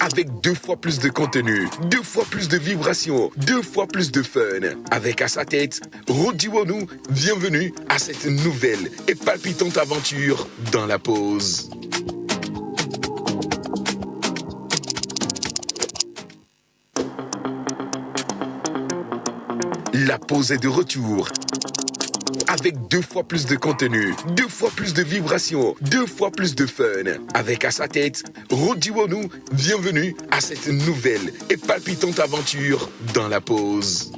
Avec 2 fois plus de contenu, 2 fois plus de vibrations, 2 fois plus de fun. Avec à sa tête, Rodi Wonou, bienvenue à cette nouvelle et palpitante aventure dans la pause. La pause est de retour. Avec 2 fois plus de contenu, 2 fois plus de vibrations, 2 fois plus de fun. Avec à sa tête, Rodi Wonou, bienvenue à cette nouvelle et palpitante aventure dans la pause.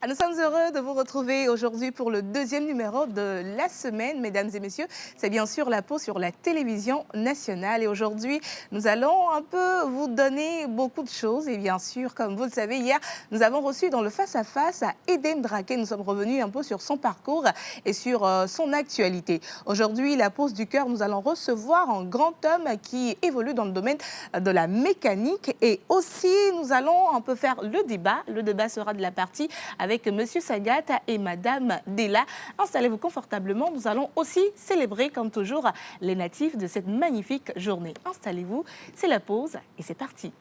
Nous sommes heureux de vous retrouver aujourd'hui pour le 2e numéro de la semaine, mesdames et messieurs. C'est bien sûr la pause sur la télévision nationale. Et aujourd'hui, nous allons un peu vous donner beaucoup de choses. Et bien sûr, comme vous le savez, hier, nous avons reçu dans le face-à-face à Edem Draké. Nous sommes revenus un peu sur son parcours et sur son actualité. Aujourd'hui, la pause du cœur, nous allons recevoir un grand homme qui évolue dans le domaine de la mécanique. Et aussi, nous allons un peu faire le débat. Le débat sera de la partie avec Monsieur Sagat et Madame Della. Installez-vous confortablement. Nous allons aussi célébrer, comme toujours, les natifs de cette magnifique journée. Installez-vous, c'est la pause et c'est parti.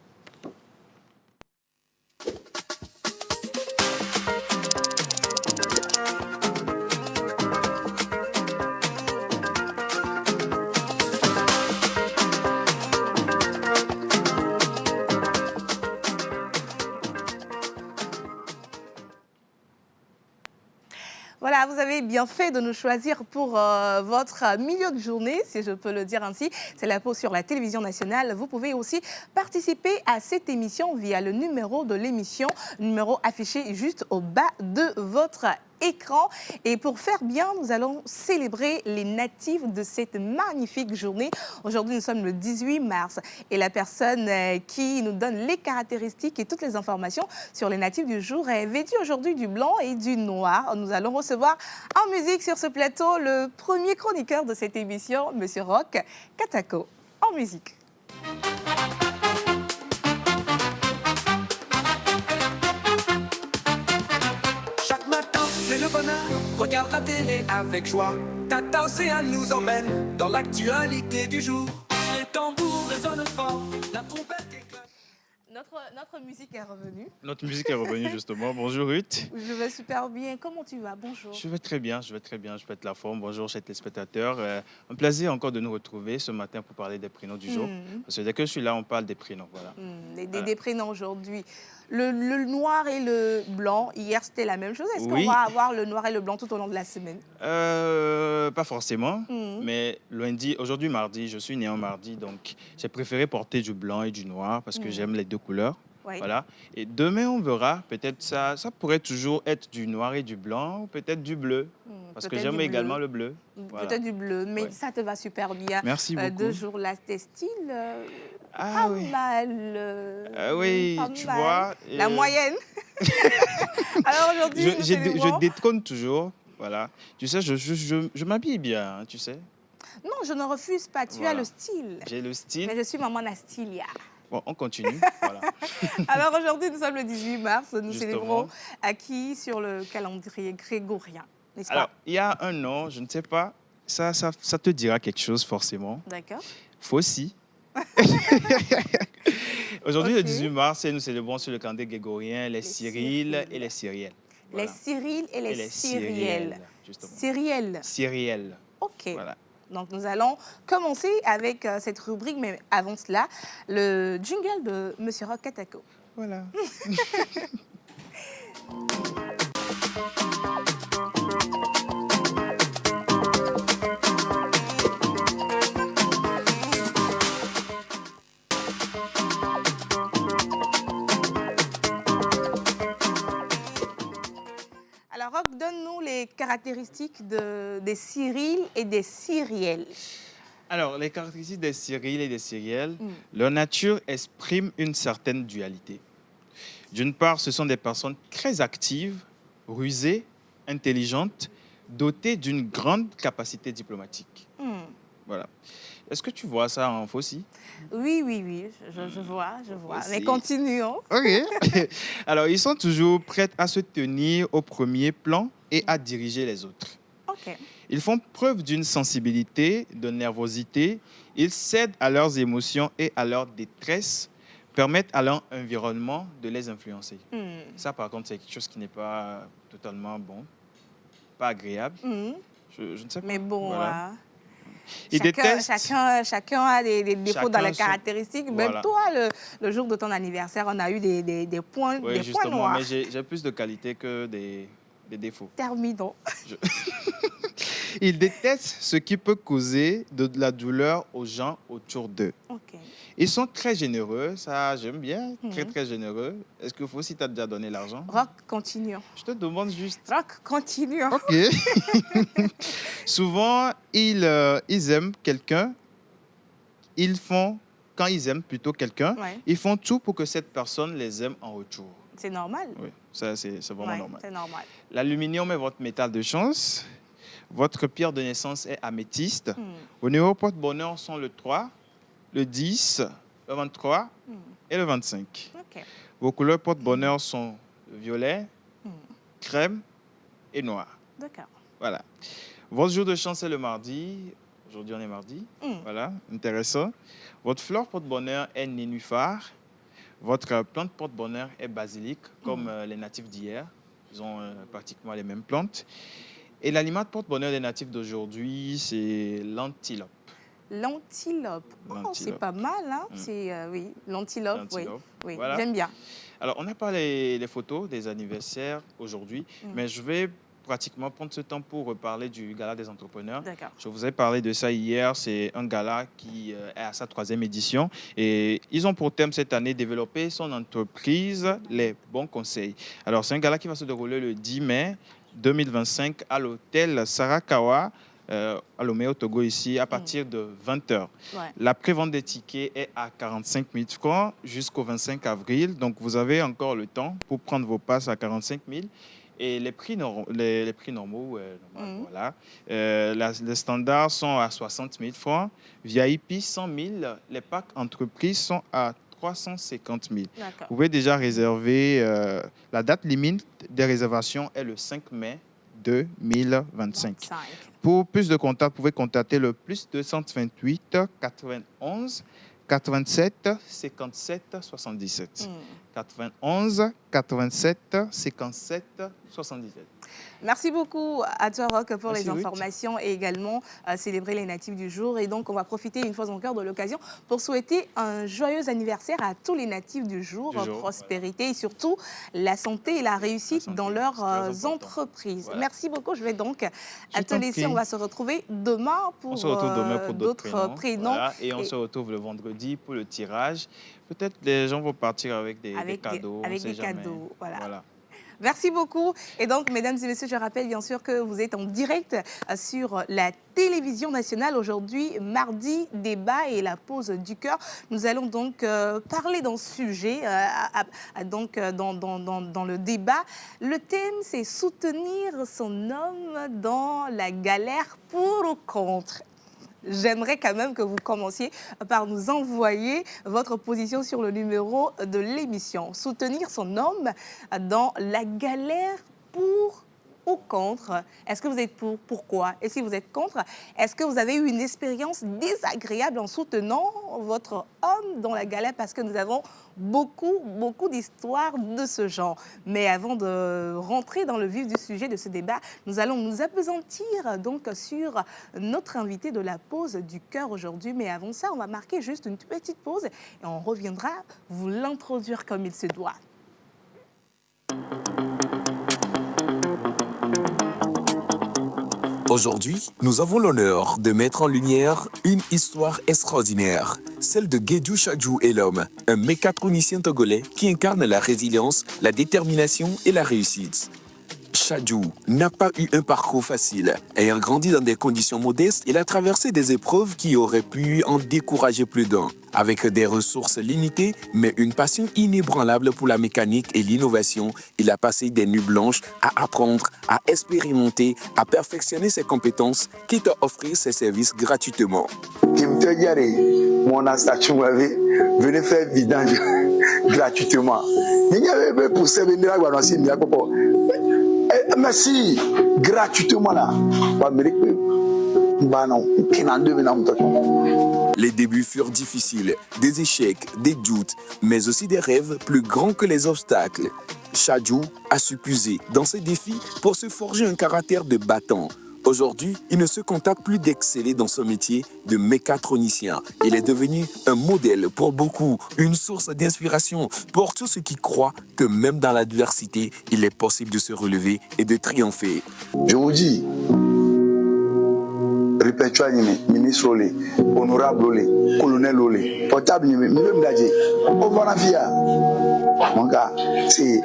Voilà, vous avez bien fait de nous choisir pour votre milieu de journée, si je peux le dire ainsi. C'est la pause sur la télévision nationale. Vous pouvez aussi participer à cette émission via le numéro de l'émission, numéro affiché juste au bas de votre écran. Et pour faire bien, nous allons célébrer les natifs de cette magnifique journée. Aujourd'hui, nous sommes le 18 mars et la personne qui nous donne les caractéristiques et toutes les informations sur les natifs du jour est vêtue aujourd'hui du blanc et du noir. Nous allons recevoir en musique sur ce plateau le premier chroniqueur de cette émission, Monsieur Roch Katako, en musique. C'est le bonheur, regarde la télé avec joie. Tata Océane nous emmène dans l'actualité du jour. Les tambours résonnent fort, la trompette éclate. Notre musique est revenue. Notre musique est revenue justement. Bonjour Ruth. Je vais super bien. Comment tu vas? Bonjour. Je vais très bien, je pète la forme. Bonjour chers téléspectateurs. Un plaisir encore de nous retrouver ce matin pour parler des prénoms du jour. Parce que dès que je suis là, on parle des prénoms. Voilà. Des prénoms aujourd'hui. Le noir et le blanc, hier c'était la même chose. Est-ce Oui. qu'on va avoir le noir et le blanc tout au long de la semaine? Pas forcément, mais lundi, aujourd'hui mardi, je suis né en mardi, donc j'ai préféré porter du blanc et du noir parce que j'aime les deux couleurs. Oui. Voilà. Et demain, on verra. Peut-être ça pourrait toujours être du noir et du blanc, ou peut-être du bleu. Parce que peut-être j'aime du également bleu. le bleu. Voilà. Peut-être du bleu, mais Ouais. ça te va super bien. Merci beaucoup. 2 jours là, c'était style Ah pas oui. mal. Oui, pas tu mal. vois. La moyenne. Alors aujourd'hui, nous célébrons- Je détrône toujours. Voilà. Tu sais, je m'habille bien, hein, tu sais. Non, je ne refuse pas. Tu as Voilà. le style. J'ai le style. Mais je suis maman Nastilia. Bon, on continue. Voilà. Alors aujourd'hui, nous sommes le 18 mars. Nous Justement. célébrons acquis sur le calendrier grégorien. N'est-ce pas? Alors, il y a un nom, je ne sais pas, ça te dira quelque chose forcément. D'accord. Fossi. Aujourd'hui, Ok. le 18 mars, nous célébrons sur le calendrier grégorien les Cyril et les Cyrielles. Les Cyril et les Cyrielles. Justement. Cyrielle. Cyrielles. OK. Voilà. Donc nous allons commencer avec cette rubrique, mais avant cela, le jingle de Monsieur Roch Katako. Voilà. Alors Roch, donne-nous les caractéristiques des Cyril et des Cyrielles. Alors, les caractéristiques des Cyril et des Cyrielles, leur nature exprime une certaine dualité. D'une part, ce sont des personnes très actives, rusées, intelligentes, dotées d'une grande capacité diplomatique. Voilà. Est-ce que tu vois ça en Fossi? Oui, je vois. Aussi. Mais continuons. Ok. Alors, ils sont toujours prêts à se tenir au premier plan et à diriger les autres. OK. Ils font preuve d'une sensibilité, de nervosité Ils cèdent à leurs émotions et à leur détresse, permettent à leur environnement de les influencer. Ça, par contre, c'est quelque chose qui n'est pas totalement bon, pas agréable. Je ne sais pas. Mais bon, Voilà. hein. Ils détestent. Chacun a des défauts Chacun dans les son- caractéristiques. Voilà. Même toi, le jour de ton anniversaire, on a eu des points, Oui, des points justement, noirs. mais j'ai plus de qualités que des défauts. Terminons. Ils détestent ce qui peut causer de la douleur aux gens autour d'eux. OK. Ils sont très généreux, ça j'aime bien, très généreux. Est-ce qu'il faut, si tu as déjà donné l'argent? Rock, continuons. Je te demande juste. Rock, continuons. Ok. Souvent, ils aiment quelqu'un. Quand ils aiment plutôt quelqu'un, Ouais. ils font tout pour que cette personne les aime en retour. C'est normal. Oui, ça c'est vraiment Ouais, normal. c'est normal. L'aluminium est votre métal de chance. Votre pierre de naissance est améthyste. Vos numéros porte-bonheur sont le 3, le 10, le 23 et le 25. OK. Vos couleurs porte-bonheur sont le violet, crème et noir. D'accord. Voilà. Votre jour de chance est le mardi. Aujourd'hui, on est mardi. Voilà, intéressant. Votre fleur porte-bonheur est nénuphar. Votre plante porte-bonheur est basilic, comme les natifs d'hier. Ils ont pratiquement les mêmes plantes. Et l'aliment porte-bonheur des natifs d'aujourd'hui, c'est l'antilope. L'antilope. Oh, c'est L'antilope. pas mal, hein? C'est, oui, l'antilope, oui. L'antilope. Oui, Voilà. j'aime bien. Alors, on n'a pas les photos des anniversaires aujourd'hui, mais je vais pratiquement prendre ce temps pour reparler du Gala des entrepreneurs. D'accord. Je vous ai parlé de ça hier. C'est un gala qui est à sa 3e édition. Et ils ont pour thème cette année développer son entreprise, les bons conseils. Alors, c'est un gala qui va se dérouler le 10 mai 2025 à l'hôtel Sarakawa, à Lomé au Togo, ici, à partir de 20h. Ouais. La prévente des tickets est à 45 000 francs jusqu'au 25 avril. Donc, vous avez encore le temps pour prendre vos passes à 45 000. Et les prix, les prix normaux, voilà. Les standards sont à 60 000 francs. VIP, 100 000. Les packs entreprises sont à 350 000. D'accord. Vous pouvez déjà réserver. La date limite des réservations est le 5 mai 2025. 25. Pour plus de contacts, vous pouvez contacter le plus 228 91 87 57 77. 91 87 57 77. Merci beaucoup à toi, Rock, pour Merci, les Ruth. informations et également célébrer les natifs du jour. Et donc, on va profiter une fois encore de l'occasion pour souhaiter un joyeux anniversaire à tous les natifs du jour, prospérité et surtout la santé et la réussite santé, dans c'est leurs très important. entreprises. Voilà. Merci beaucoup. Je vais donc te t'en laisser. prie. On va se retrouver demain pour, On se retrouve demain pour d'autres prénoms. Voilà. Et on se retrouve le vendredi pour le tirage. Peut-être les gens vont partir avec des cadeaux. Avec on sait des jamais. cadeaux. Voilà. Voilà. Merci beaucoup. Et donc, mesdames et messieurs, je rappelle bien sûr que vous êtes en direct sur la télévision nationale. Aujourd'hui, mardi, débat et la pause du cœur. Nous allons donc parler d'un sujet dans le débat. Le thème, c'est soutenir son homme dans la galère pour ou contre. J'aimerais quand même que vous commenciez par nous envoyer votre position sur le numéro de l'émission. Soutenir son homme dans la galère pour ou contre. Est-ce que vous êtes pour? Pourquoi? Et si vous êtes contre, est-ce que vous avez eu une expérience désagréable en soutenant votre homme dans la galère? Parce que nous avons beaucoup d'histoires de ce genre. Mais avant de rentrer dans le vif du sujet de ce débat, nous allons nous appesantir donc sur notre invité de la pause du cœur aujourd'hui. Mais avant ça, on va marquer juste une petite pause et on reviendra vous l'introduire comme il se doit. Aujourd'hui, nous avons l'honneur de mettre en lumière une histoire extraordinaire, celle de Guédou Chadjou et l'homme, un mécatronicien togolais qui incarne la résilience, la détermination et la réussite. Chadjou n'a pas eu un parcours facile. Ayant grandi dans des conditions modestes, il a traversé des épreuves qui auraient pu en décourager plus d'un. Avec des ressources limitées, mais une passion inébranlable pour la mécanique et l'innovation, il a passé des nuits blanches à apprendre, à expérimenter, à perfectionner ses compétences, quitte à offrir ses services gratuitement. Mon station venez faire vidange gratuitement. Merci, gratuitement là. Les débuts furent difficiles, des échecs, des doutes, mais aussi des rêves plus grands que les obstacles. Chadjou a su puiser dans ces défis pour se forger un caractère de battant. Aujourd'hui, il ne se contente plus d'exceller dans son métier de mécatronicien. Il est devenu un modèle pour beaucoup, une source d'inspiration pour tous ceux qui croient que même dans l'adversité, il est possible de se relever et de triompher. Je vous dis, répertoire ministre Olé, honorable Olé, colonel Olé, portable même d'adje, au Bonafia. Mon gars, c'est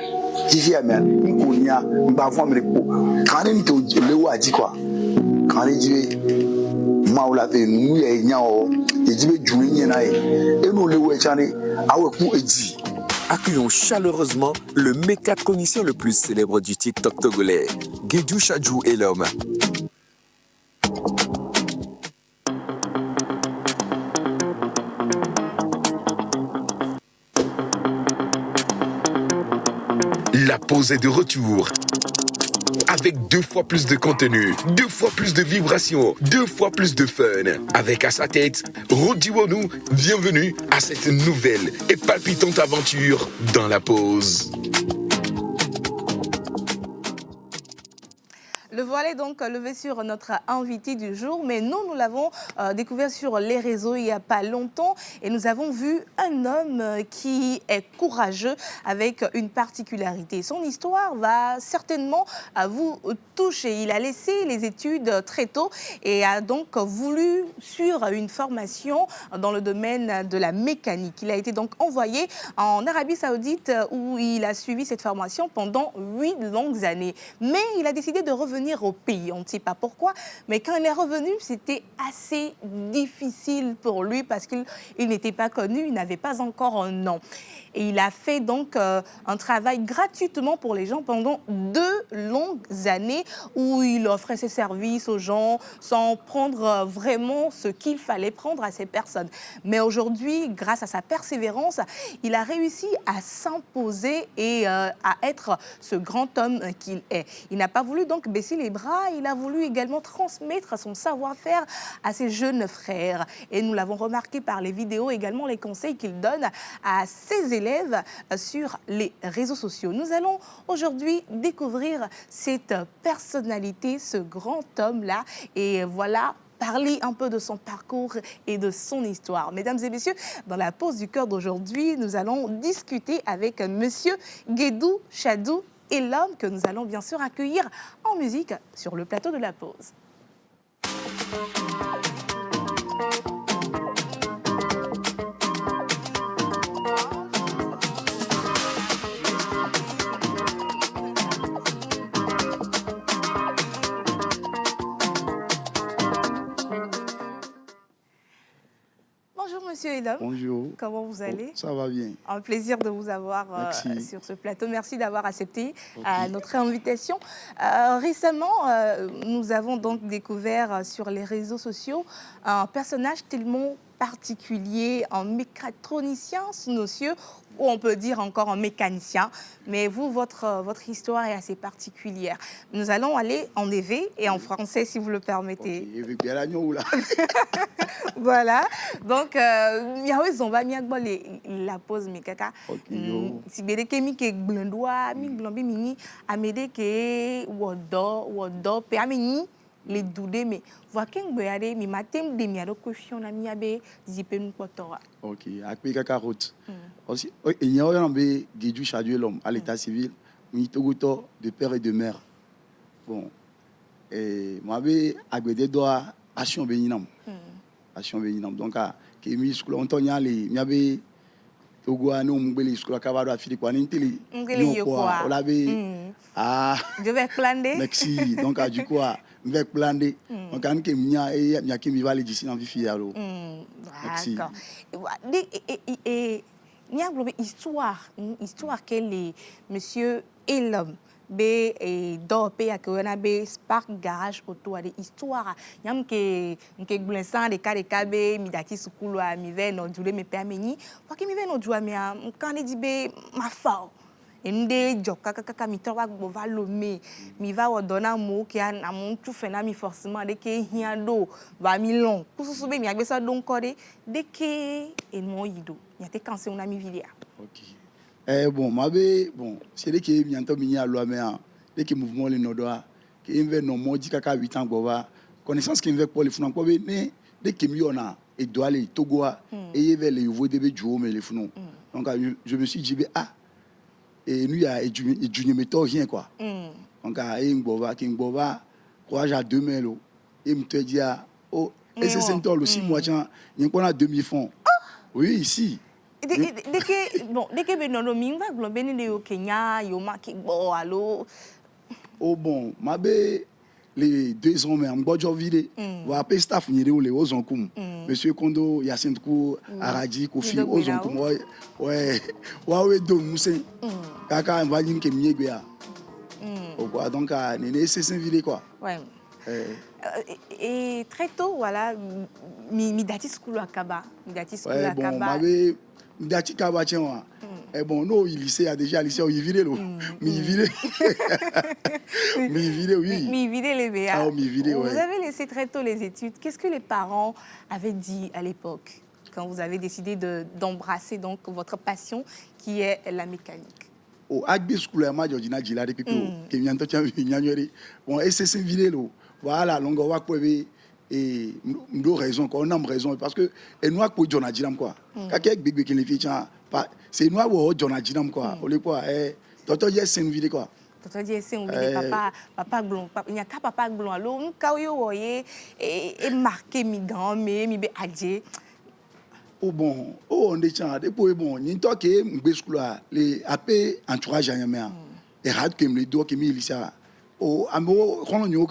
Jifi Amian, Nkounia, Mbavon Mrepo. Quand on est le Wadi quoi, quand on dit Maoulavé, nous y nyao, et dit Djouni Nae, et nous le Wechane, Awekou Edi. Accueillons chaleureusement le mécatronicien le plus célèbre du TikTok togolais, Guédou Chadjou et l'homme. La pause est de retour. Avec 2 fois plus de contenu, 2 fois plus de vibrations, 2 fois plus de fun. Avec à sa tête, Rodi Wonou, bienvenue à cette nouvelle et palpitante aventure dans la pause. Le voilà donc levé sur notre invité du jour, mais nous l'avons découvert sur les réseaux il n'y a pas longtemps et nous avons vu un homme qui est courageux avec une particularité. Son histoire va certainement vous toucher. Il a laissé les études très tôt et a donc voulu suivre une formation dans le domaine de la mécanique. Il a été donc envoyé en Arabie Saoudite où il a suivi cette formation pendant 8 longues années. Mais il a décidé de revenir au pays. On ne sait pas pourquoi, mais quand il est revenu, c'était assez difficile pour lui parce qu'il n'était pas connu, il n'avait pas encore un nom. Et il a fait donc un travail gratuitement pour les gens pendant 2 longues années où il offrait ses services aux gens sans prendre vraiment ce qu'il fallait prendre à ces personnes. Mais aujourd'hui, grâce à sa persévérance, il a réussi à s'imposer et à être ce grand homme qu'il est. Il n'a pas voulu donc baisser les bras, il a voulu également transmettre son savoir-faire à ses jeunes frères. Et nous l'avons remarqué par les vidéos, également les conseils qu'il donne à ses élèves sur les réseaux sociaux. Nous allons aujourd'hui découvrir cette personnalité, ce grand homme-là. Et voilà, parler un peu de son parcours et de son histoire. Mesdames et messieurs, dans la pause du cœur d'aujourd'hui, nous allons discuter avec monsieur Guédou Chadjou et l'homme que nous allons bien sûr accueillir en musique sur le plateau de la pause. Bonjour Monsieur Elam. Bonjour. Comment vous allez? Ça va bien. Un plaisir de vous avoir sur ce plateau. Merci d'avoir accepté notre invitation. Récemment, nous avons donc découvert sur les réseaux sociaux un personnage tellement particulier, un mécatronicien sous nos cieux, ou on peut dire encore un mécanicien. Mais vous, votre histoire est assez particulière. Nous allons aller en évé et en français, si vous le permettez. Voilà. Donc, la pause, mais caca. Si vous avez mis que blondois, mi blondé mini, amédé que wodo, pe ameni les doudés, mais voit qu'un boyade, mi matem de mi ado question na mi abe zipen potora. Ok, avec caca route. Aussi, il y a un peu Guédou Chadjou l'homme à l'état civil, mi togoto de père et de mère. Bon, et moi be agwede doa action beninam. Action beninam. Donc que mi school Antonia les mi abe togo anu mbeli school kabado afili kwa nintili. Ngeli quoi. On avait je vais plander. Merci. Donc du coup je vais plander. Donc quand que mia et mia qui mi va aller d'ici dans vie alors. Merci. D'accord. Et il y a une histoire que les monsieur et l'homme be et dope à que on a be Spark Garage Auto des histoires yam que glensan de cas de cabe mi dati sukulu a mi ve no dule me permeni parce que mi ve no dua mi quand les dit be ma fa et nous des jokes kaka mi to wa gbova lomé mi va o dona mo ki na mo tu fe na mi forcément de ke hian do va mi long kususu be mi agbe sa don kore de ke et mo yido mi ate kanse una mi vidéo. OK. Bon bon c'est que mi anto mi ya lo me an de que mouvement le nodoa que inve no mo di kaka 8 ans gbova connaissance qui inve pour les funa ko be ne de que mi ona et doit aller Togo et il veut les vous devez jouer mais les funa. Donc je me suis dit et nous il y a du méthode rien quoi. Donc King Bova courage à 2000 et me te dit oh et c'est Saint-Ol aussi moi tiens il y a demi-fond. Oui ici. Dès que Benoît Minga globé ni au Kenya yo marqué bon allo. Oh bon m'abe les 2 ans mais en bojo vide va appeler staff ni les aux onkum monsieur Kondo Yacine Kou Aradi Kofi aux onkum ouais do musen kaka va ni ke miegbe ya quoi donc c'est vide quoi ouais et très tôt voilà mi dati school akaba Dati Kaba tiens bon non il lycée a déjà lycée il vide lo mi vide oui mi vide les BA. Vous avez laissé très tôt les études. Qu'est-ce que les parents avaient dit à l'époque quand vous avez décidé d'embrasser donc votre passion qui est la mécanique? Au agbe school ma jodina jila de pipo ke mi anto tia nyanyori bon et c'est vide lo voilà longo wa ko be et nous raison quoi on a raison parce que et nous ko jona jiram quoi kake gbegbe ke le fi tia c'est nous wo jona jiram quoi o le quoi toto yes c'est vide quoi toto yes c'est vide papa glon il y a papa glon allo nka yo woye et marqué mi grand mi be adje. Oh bon on est tiens depuis bon ni to ke ngbe school les AP entourage anyamea et rad que me do ke mi lisa o amo kono nyo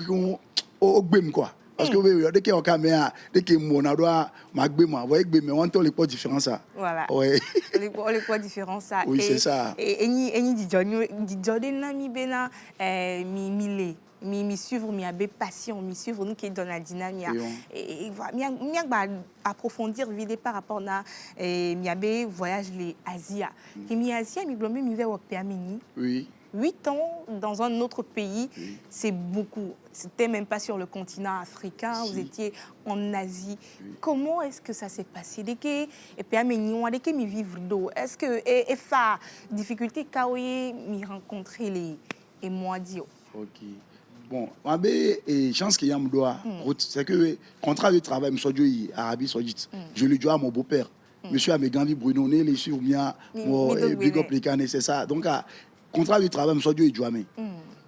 o gbem quoi parce que dès que on caméra dès que mon adoa magbe moi voyez gbe mais on to les pas différence ça voilà ouais les pas différence ça oui c'est ça et ni di Jordan na mi bena mi suivre mi abe passion mi suivre nous qui donne la dynamique et voilà mi approfondir vidéo par rapport na mi abe voyage les Asie et mi Asie mi glomé mi vers au Permini. Oui. 8 ans dans un autre pays, c'est beaucoup. C'était même pas sur le continent africain, vous étiez en Asie. Comment est-ce que ça s'est passé? Et puis, dès que mi vivre d'eau, est-ce que et fa difficulté kaoye mi rencontrer les moi dire. OK. Bon, et chance qu'il y a c'est que contrat de travail monsieur Dieu Arabie Saoudite. Je le dois à mon beau-père. Monsieur Ameganvi Bruno né les sur bien big up les canets c'est ça. Donc contrat de travail monsieur Dieu Jouamé.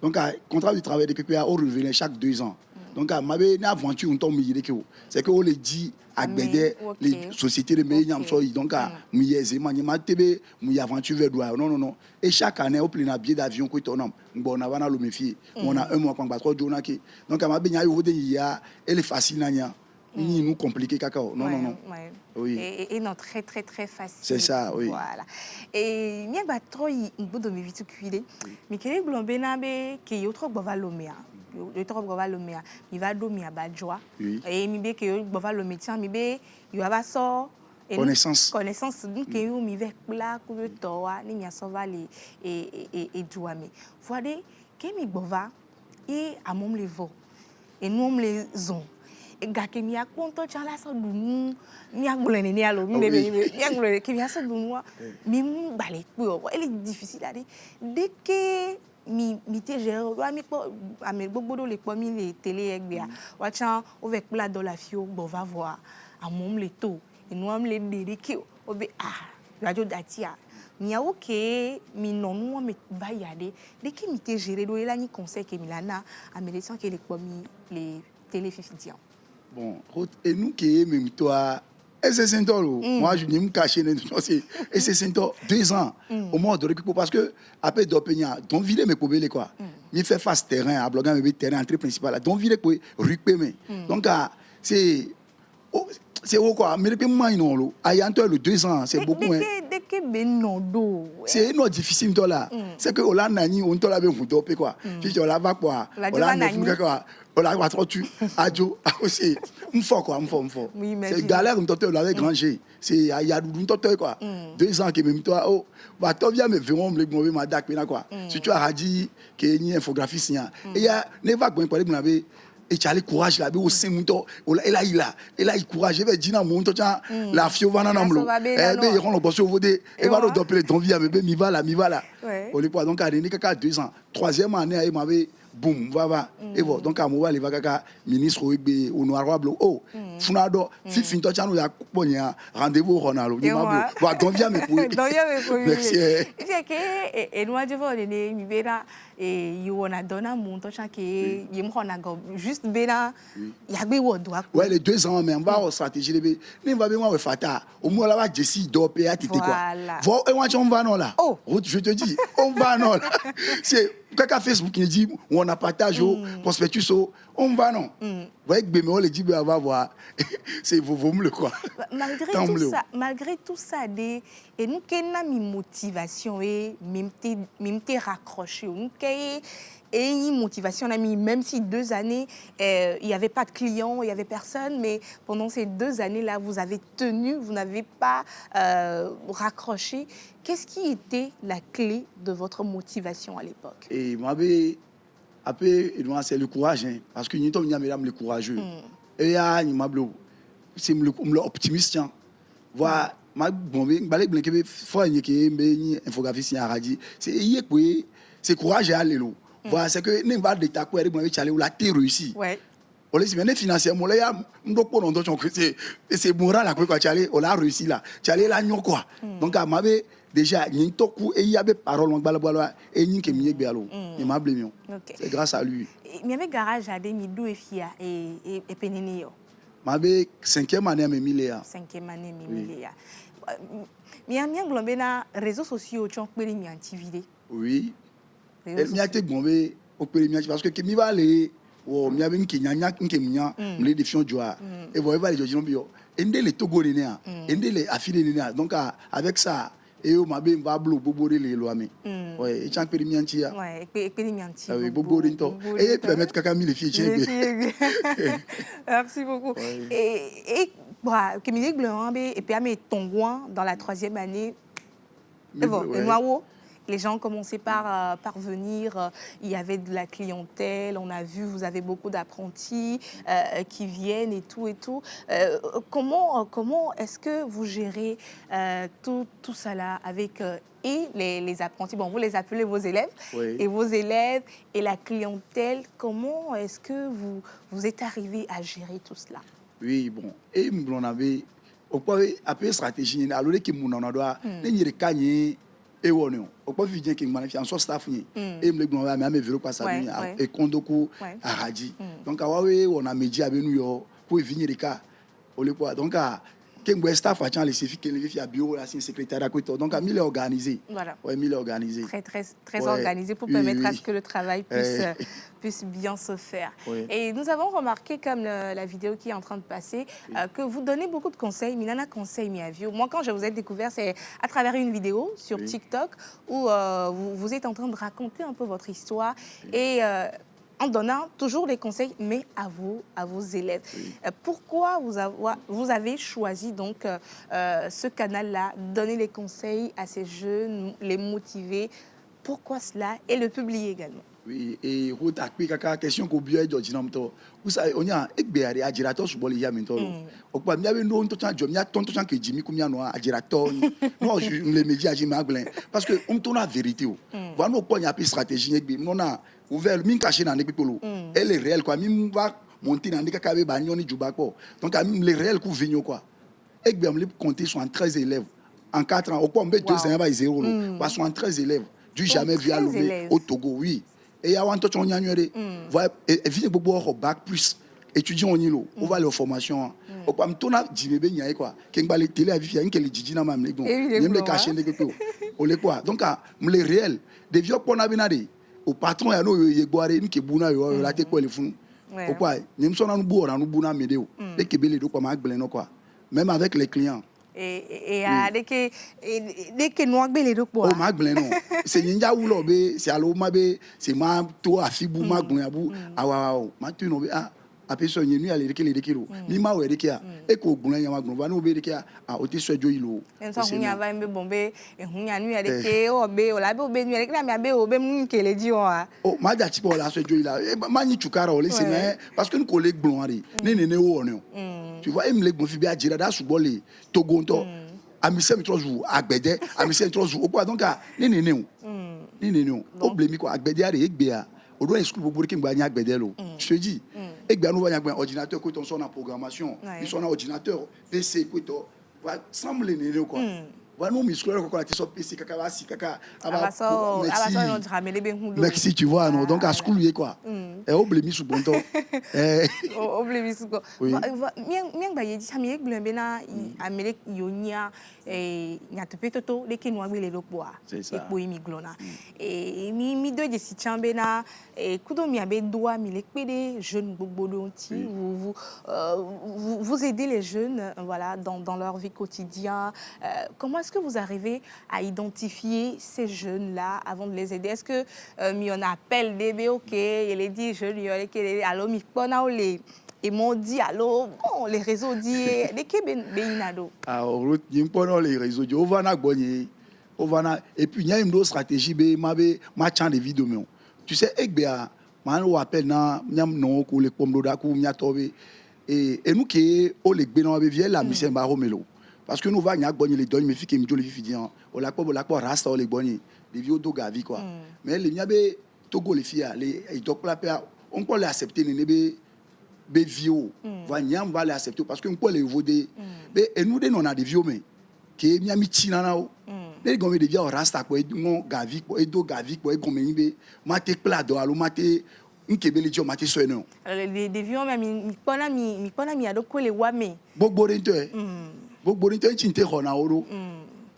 Donc contrat de travail de PPA on revenait chaque 2 ans. Donc une aventure on tombe c'est que on le dit à les sociétés de meilleurs donc aventure vers non et chaque année on plein billet d'avion ko tonam bon on a le méfier on a un mois quand battre jonaki donc elle est facile nanya ni nous compliqué cacao non oui et non très très très facile c'est ça oui voilà et mia ba trop de me vitu cuire mais quel glombe na be que autre bova lomea le trop bova lomea il va dormir à Badjoa et mi be que bova lomea tiens mi be il va so connaissance donc que yo mi ve là ku to wa ni mi asova le et douame voilà que mi bova et à mom le vo et nous on les ont gake mi akonto chala so dunu mi agbolene ni alo mi bebe mi agbolene ke mi aso dunu mi balé pe o elle est difficile à dire dès que mi te gère wa mi po ame gbogbodo le po mi le télé egbe a wa chan o ve kula dollar fio bo va voir a mom le to et nous am le dédiquer o be radio datia mi a OK mi non nous me va y aller dès que mi te gère do ela ni conseil que milana a me descend que les po mi les télé fifidian. Bon, et nous qui aimons toi, et c'est Saint-Ol. Moi, je ne me cache pas. Et c'est Saint-Ol, 2 ans, au moins de récupérer. Parce que, après d'Opénia, donc, vider mes poubelles, quoi. Il fait face terrain, à bloquer mes terrain, entrée principale. Donc, vider pour récupérer. Donc, c'est. C'est quoi? Mais le moins, non, le 2 ans, c'est beaucoup. Dès que Benodo. C'est une autre difficile là. C'est que on l'a nani, on t'a bien foutu quoi. Puis on l'a va quoi. On l'a nani quoi. On l'a trop tu. Adjo aussi. M'fort quoi, m'fort. C'est galère on t'a l'avait granger. C'est il y a du t'a quoi. 2 ans que même toi oh bah toi viens me vraiment me mauvais madak quoi. Si tu as dit que ni infographiste et il y a ne va quoi pour me et tu as le courage là au sein monto et là il courage et dit na monto la fio vana na mlo il rend le boss au vodé et va le doper ton vie avec mi va là on les quoi donc à ni kaka 2 ans 3e année il m'avait boum va et bon donc à moi il va kaka ministre au noir blo oh funado fi fin to chanu ya ponya rendez-vous ronaldo il m'a va donc viens me pour merci et que et moi je vois les mi vera et il on a donné monto chaque il me go juste bena ya be wodo ouais les 2 ans mais on va en stratégie les ne va bien moi fata au moins là va Jessie dopé à tité quoi voilà et moi on va non là je te dis on va non là c'est quelqu'un Facebook qui dit on a partagé au prospectus on va non ouais que on le dit va voir c'est vous me le quoi malgré tout ça et nous qu'ena mi motivation et même te raccroché nous et une motivation même si 2 années il y avait pas de clients, il y avait personne, mais pendant ces 2 années là vous avez tenu, vous n'avez pas raccroché. Qu'est-ce qui était la clé de votre motivation à l'époque? Et moi après c'est le courage hein, parce que nous sommes mesdames le courageux et c'est l'optimiste hein. Voilà ma bombe balé blinqué faut que infographiste à radio c'est courage à aller l'eau. Voilà, c'est que ne va de ta quoi ou la terre réussi. Ouais. On les bien financièrement là, ya ndoko non donc c'est moral là quoi tu allais on l'a réussi là. Tu allais là nyon quoi. Donc à m'avait déjà ni toku et il y avait parole on bala et ni que mieux béalo. Il m'a blâmé. C'est grâce à lui. Il y avait garage à des midou et fia et penene yo. M'avait 5e année mais miléa. 5e année mais miléa. Mia globé na réseaux sociaux tu en peux les activités. Oui. Elle m'a été bombé au premier parce que qui va aller au mia ben qui nyanya nkemnya les défions joie et vous va les gens bio ende les togo néa ende les affilés néa donc avec ça et au mabe va blo boboré les loami ouais et chang perimiantia ouais perimiantia oui boboré to et permettre kaka mi les filles merci beaucoup et bah Kemile Gloambe et puis à mes tongouan dans la 3e année et bon et moi les gens commençaient par venir, il y avait de la clientèle, on a vu, vous avez beaucoup d'apprentis qui viennent et tout. Comment est-ce que vous gérez tout ça là avec et les apprentis? Bon, vous les appelez vos élèves, et vos élèves et la clientèle, comment est-ce que vous êtes arrivé à gérer tout cela? Oui, bon, et on avait après stratégie, alors que mon doit et on au pas vidien qui manifie en staff ni et me gnon mais vélo pas ça et kondoku à radi donc on a média avec nous yo pour venir les cas on le quoi donc que staff a changé les suffit que les filles bureau là c'est secrétaire à côté donc il est organisé voilà ouais il est organisé très organisé pour permettre à ce que le travail puisse bien se faire. Et nous avons remarqué, comme la vidéo qui est en train de passer, que vous donnez beaucoup de conseils. Minana conseil Miavio. Moi, quand je vous ai découvert, c'est à travers une vidéo sur TikTok où vous êtes en train de raconter un peu votre histoire et en donnant toujours des conseils, mais à vos élèves. Pourquoi vous avez choisi donc ce canal-là, donner les conseils à ces jeunes, les motiver? Pourquoi cela? Et le publier également. Oui, et la question que vous avez dit, vous savez, on a un agirateur sur le Yamento. On peut bien nous on t'entend, je m'y tonton que Jimmy comme y a un agirateur. Non, les médias j'ai maglin parce que on tourne la vérité. Voilà nous pas y a plus stratégie. On a ouvert le min caché dans les pipolo. Elle est réelle quoi. Min va monter dans les cacabe bagnoni du bako. Donc les réels coup vigno quoi. Et bien on les compter sur 13 élèves en 4 ans. On peut mettre 2 ans à 0 parce qu'on 13 élèves. Du jamais vu à Lomé au Togo, oui. Et il y a un autre voilà, et vient beaucoup au bac plus étudiant au Nilo, on va aller aux formations. Au pas me tourner d'imébé n'y quoi. Qu'un balai télé à vivre, qu'un les djiji na mam les gon. Même les cachets les gars. On les quoi. Donc les réels, des vieux qu'on a binadé. Au patron ya no ye boire ni ke buna yo la te quoi les fous. Au quoi, même son nous boire nous buna médéo. Les que belé do quoi ma glen quoi. Même avec les clients. Et dès que nous avons les deux Oh, ma glen non. C'est ninja ou l'obé, c'est allo mabe, c'est ma to afibou ma gounyabou. Awa, ma tu no be a personne ni aller les kilo. Ni ma we dekia. E ko gounya ya ma gounya va no be dekia a o te sojo ilo. En so hunya va mbe bombe, e hunya nu ya deke o be o la be o be nu ya deke na be o be mu ke le di o a. Oh, ma ja tipo la sojo ila. Ma ni chukara o le c'est mais parce que nous collègues blonari. Ne o on. Tu vois, em le gonfi bi a jira da subole togonto. Amise mi trozu agbede amise mi trozu o kwa donc ni o blemi ko agbede are egbe a odo school bobo ki ngba nya agbede lo je te dis egbe anu va nya gba ordinateur ko ton son en programmation ils sont en ordinateur PC ko to va semble nene quoi va nous mi scolaire ko la ti so PC kaka va si kaka merci tu vois non donc à school y quoi et o blemi sou bonto o blemi sou ko mien ba yeji chami egbe be na Amérique yonia nya to petoto de ke no agbele lo po a epo imi glona mi do je si chambe na kudo mi abe doa mi le pede jeunes gbogbo do ti vous aidez les jeunes voilà dans leur vie quotidienne. Comment est-ce que vous arrivez à identifier ces jeunes là avant de les aider? Est-ce que mi on appelle des OK et les dit jeunes alors mi pona les et m'ont dit alors bon les réseaux dit de ke benado ah on pona les réseaux dit ovana gbonye ovana et puis il y a une autre stratégie ma chan de vidéo mais tu sais ekbea man o appelle na nyam non ko le pomdo da ku nya tobe et nous qui o le gbe na be vie la mission ba romelo parce que nous va nya gbonye le donne me fi ke mi jo le fi dit o la ko rasta o le gbonye les vieux do gavi quoi mais les nya be togo les filles les dokla pe on peut les accepter ne be vieux va nyam va les accepter parce que on peut les voder et nous on a des vieux mais qui nya mi tina na o les gomé de vieux rasta ko mon gavi ko do gavi ko gomé ni be mate plado alo mate nkebele jo mate so eno des vieux mais mi pona mi ado ko le wa me gbogbo rento chinte khona oro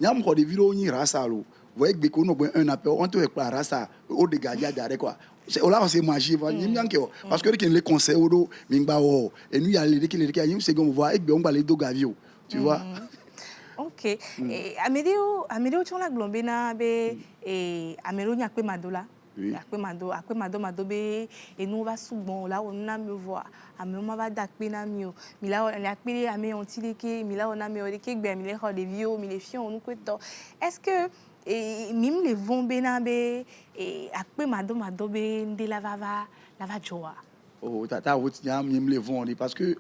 nyam ko de vieux ni rasta lo voyez que qu'on a un appel on te pas rasta au dégagé derrière quoi c'est là c'est magie va ni bien que parce que les conseils odo mingba o et nous y a les qui y a c'est qu'on voit et on va les do gavio tu vois. OK et Amédéo tu la glombe na be et Amédéo nya pe madola akpe mado be et nous va souvent là on a me voir Amédéo va dakpe na mio mi là on akpe amé on tileke mi là on a me odeke gbe mi le des vieux mi les filles on nous kweto est-ce que et même les vont benabe et akpe mado be ndé la va joa oh tata wot nyam même les vont parce que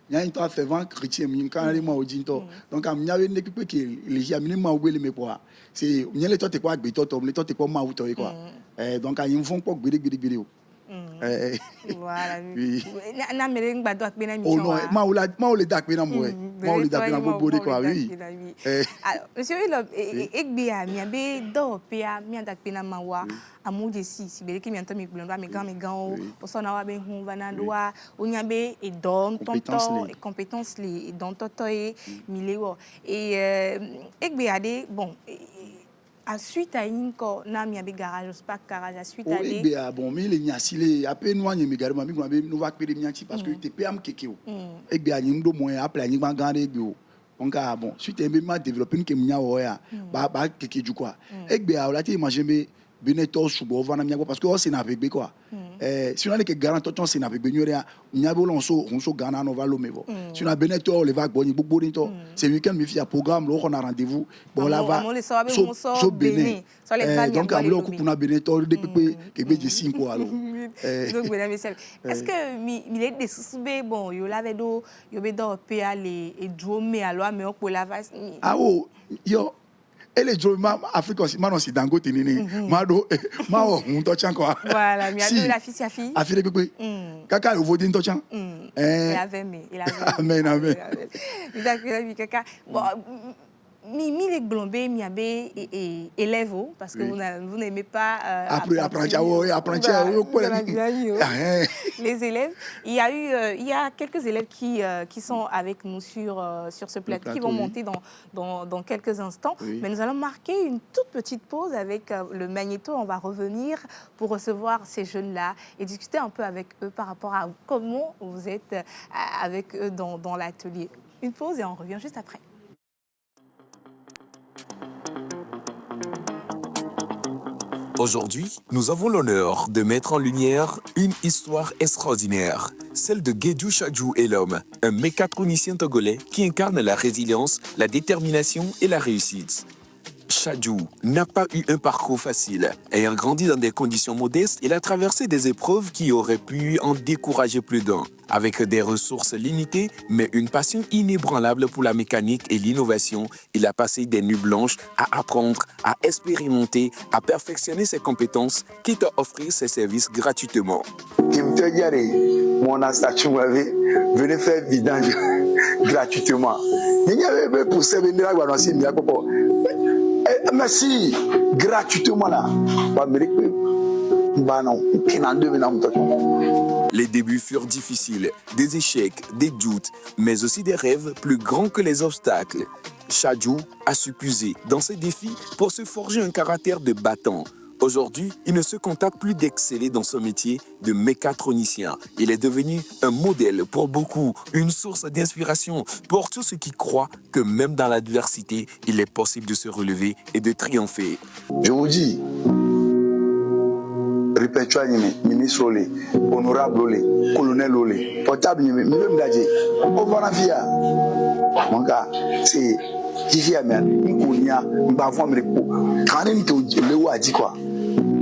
nya into fervent chrétien mi kan le ma odinto donc am nya we ne pipe ke les gens mi ma ogbe le me quoi c'est nya le to te kwa gbe to le to te kwa ma wuto quoi donc a yin font kwa gbede o voilà na mereng gbado akpe na mi oh non ma o le dakpe na mo ma o le dakpe na bobo quoi oui monsieur Ilob egbe a mi abe do pe a mi dakpe na mawa amude si bele ki mi anto mi gblon mi gan o so na wa be hu va na do wa onya be e don tonto et compétence les don toto e mi le wo et egbe a de bon à suite à une na mi abi garage pas garage à suite à des bon mais les nyasile après nous anya mi garage mi nous va créer mianti parce que te pam kekeo egbe a nyim do moyen après nyi gangande egbe o donc bon suite à ma développer que mi nya wo ya ba keke du quoi egbe a la ti imagine Beneto subo vana miago parce que c'est na bébé quoi si on a que garanto ton c'est na bébé nyoria nyabo lonso onso gana no va lomevo si on a Beneto le va gboni gbogbo nito c'est week-end mi fi programme lo on a rendez-vous bon là va so béné donc am lo coupe na Beneto de pepe que be je 5 quoi alors donc mesdames et messieurs est-ce que mi les des soube bon yo la vedo yo be do pe aller et drome alors mais on la va ah oh yo ele jo ma Afrique aussi ma non si Dangote nini ma do ma o un to chan quoi voilà mi a de la fille sa fille afire pepe kaka yo vodin to chan il avait amen d'accord kaka bon mi les glombe mi abe élève parce que vous n'aimez pas apprenti les élèves il y a quelques élèves qui sont avec nous sur ce plateau qui vont monter dans quelques instants mais nous allons marquer une toute petite pause avec le magnéto. On va revenir pour recevoir ces jeunes là et discuter un peu avec eux par rapport à comment vous êtes avec eux dans l'atelier. Une pause et on revient juste après. Aujourd'hui, nous avons l'honneur de mettre en lumière une histoire extraordinaire, celle de Guédou Chadjou Elom, un mécatronicien togolais qui incarne la résilience, la détermination et la réussite. Chadjou n'a pas eu un parcours facile. Ayant grandi dans des conditions modestes, il a traversé des épreuves qui auraient pu en décourager plus d'un. Avec des ressources limitées, mais une passion inébranlable pour la mécanique et l'innovation, il a passé des nuits blanches à apprendre, à expérimenter, à perfectionner ses compétences, quitte à offrir ses services gratuitement. Mon statut venez faire vidange gratuitement. Merci, gratuitement là. Les débuts furent difficiles, des échecs, des doutes, mais aussi des rêves plus grands que les obstacles. Chadjou a su puiser dans ces défis pour se forger un caractère de battant. Aujourd'hui, il ne se contente plus d'exceller dans son métier de mécatronicien. Il est devenu un modèle pour beaucoup, une source d'inspiration pour tous ceux qui croient que même dans l'adversité, il est possible de se relever et de triompher. Je vous dis, répertoire ministre Olé, honorable Olé, colonel Olé, portable même d'adje, au Bonafia. Mon gars, c'est Gigi Amen, Nkounia, Mbavon Mrepo, quand il te le a dit quoi?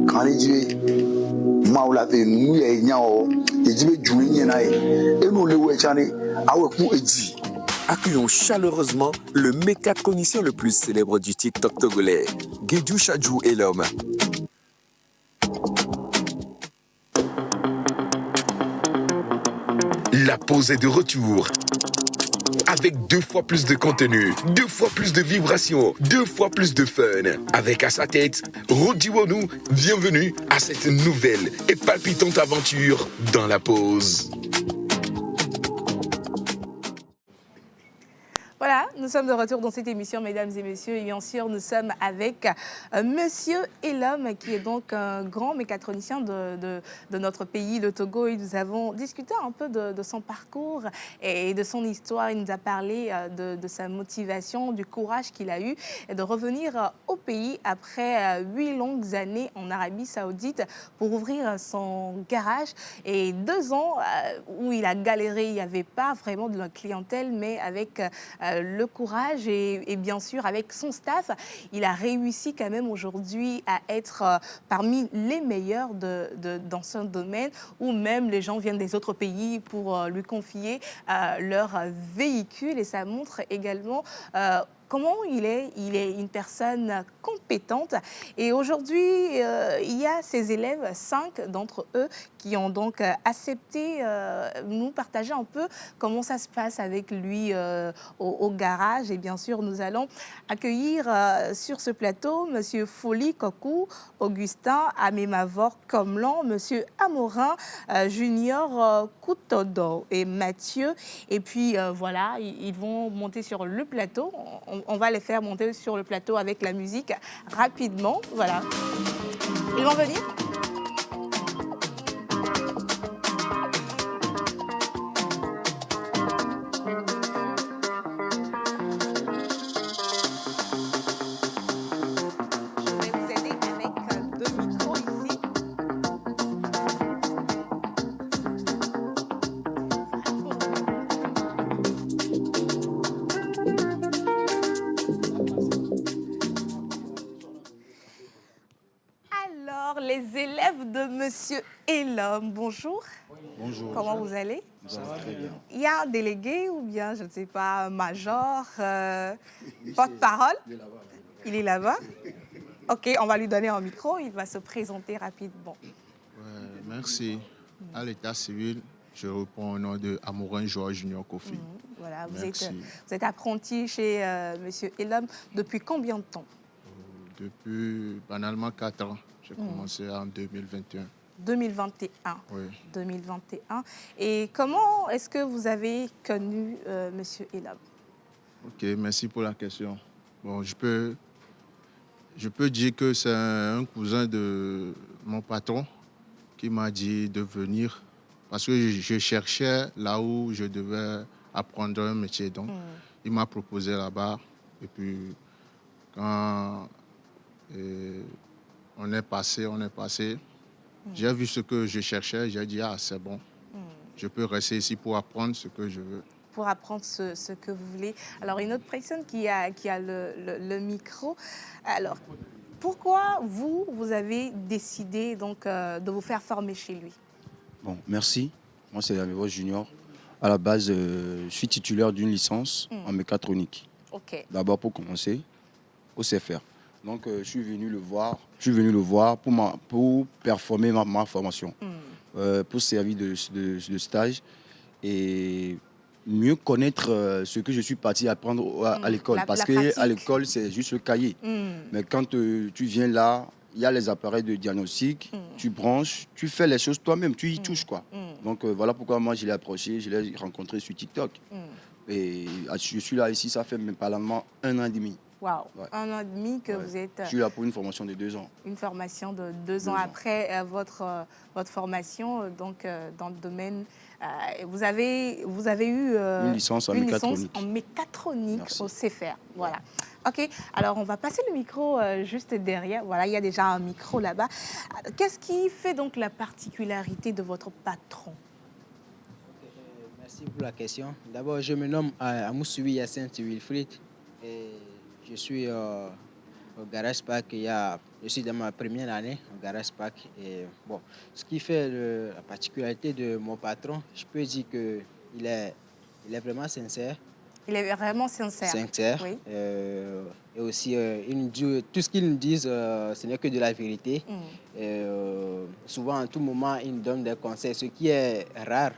Quand il dit, Maoula fait nous et Niao, et dit, Jouini et nous le Wechane, à Wakou et dit. Accueillons chaleureusement le mécatronicien le plus célèbre du TikTok togolais, Guédou Chadjou Elom. La pause est de retour. Avec 2 fois plus de contenu, 2 fois plus de vibrations, 2 fois plus de fun. Avec à sa tête, Rodi Wonou, bienvenue à cette nouvelle et palpitante aventure dans la pause. Voilà, nous sommes de retour dans cette émission, mesdames et messieurs. Et bien sûr, nous sommes avec Monsieur Elom, qui est donc un grand mécatronicien de notre pays, le Togo. Et nous avons discuté un peu de son parcours et de son histoire. Il nous a parlé de sa motivation, du courage qu'il a eu et de revenir au pays après 8 longues années en Arabie Saoudite pour ouvrir son garage. Et 2 ans où il a galéré, il n'y avait pas vraiment de la clientèle, mais avec le courage et bien sûr avec son staff, il a réussi quand même aujourd'hui à être parmi les meilleurs dans son domaine, où même les gens viennent des autres pays pour lui confier leur véhicule, et ça montre également comment il est une personne compétente. Et aujourd'hui, il y a ses élèves, 5 d'entre eux, qui ont donc accepté nous partager un peu comment ça se passe avec lui au garage. Et bien sûr, nous allons accueillir sur ce plateau Monsieur Foli Kokou, Augustin Amemavor Komlan, Monsieur Amorin Junior Koutodo et Mathieu. Et puis voilà, ils vont monter sur le plateau. On va les faire monter sur le plateau avec la musique rapidement. Voilà. Ils vont venir. Les élèves de Monsieur Elom, bonjour. Bonjour. Comment vous allez? Ça va très bien. Il y a un délégué ou bien, je ne sais pas, un major, porte-parole? Il est là-bas. Ok, on va lui donner un micro, il va se présenter rapidement. Merci. À l'état civil, je reprends au nom de Amorin Joao Junior Kofi. Voilà, vous êtes apprenti chez Monsieur Elom depuis combien de temps? Depuis banalement 4 ans. J'ai commencé en 2021. 2021. Oui. 2021. Et comment est-ce que vous avez connu Monsieur Elom? Ok, merci pour la question. Bon, je peux dire que c'est un cousin de mon patron qui m'a dit de venir parce que je cherchais là où je devais apprendre un métier. Donc, il m'a proposé là-bas. Et puis, quand On est passé. J'ai vu ce que je cherchais, j'ai dit, c'est bon. Je peux rester ici pour apprendre ce que je veux. Pour apprendre ce que vous voulez. Alors, une autre personne qui a le micro. Alors, pourquoi vous avez décidé donc, de vous faire former chez lui? Bon, merci. Moi, c'est Amévo Junior. À la base, je suis titulaire d'une licence en mécatronique. OK. D'abord, pour commencer, au CFR. Donc, je suis venu le voir pour performer ma formation, pour servir de stage et mieux connaître ce que je suis parti apprendre à l'école. Parce qu'à l'école, c'est juste le cahier. Mais quand tu viens là, il y a les appareils de diagnostic, tu branches, tu fais les choses toi-même, tu y touches, quoi. Donc, voilà pourquoi moi, je l'ai approché, je l'ai rencontré sur TikTok. Et je suis là ici, ça fait même pas 1 an et demi. Waouh, Ouais. 1 an et demi que vous êtes... Je suis là pour une formation de 2 ans. Une formation de 2 ans après votre formation, donc dans le domaine... vous avez eu une licence en mécatronique. Merci. Au CFR. Voilà. OK, alors on va passer le micro juste derrière. Voilà, il y a déjà un micro là-bas. Qu'est-ce qui fait donc la particularité de votre patron? Merci pour la question. D'abord, je me nomme Amoussoui Yacinthe Wilfried et je suis au Garage Park. Je suis dans ma première année au Garage Park. Et bon, ce qui fait la particularité de mon patron, je peux dire qu'il est vraiment sincère. Il est vraiment sincère. Sincère. Oui. Et aussi, tout ce qu'il nous dit, ce n'est que de la vérité. Souvent, à tout moment, il nous donne des conseils, ce qui est rare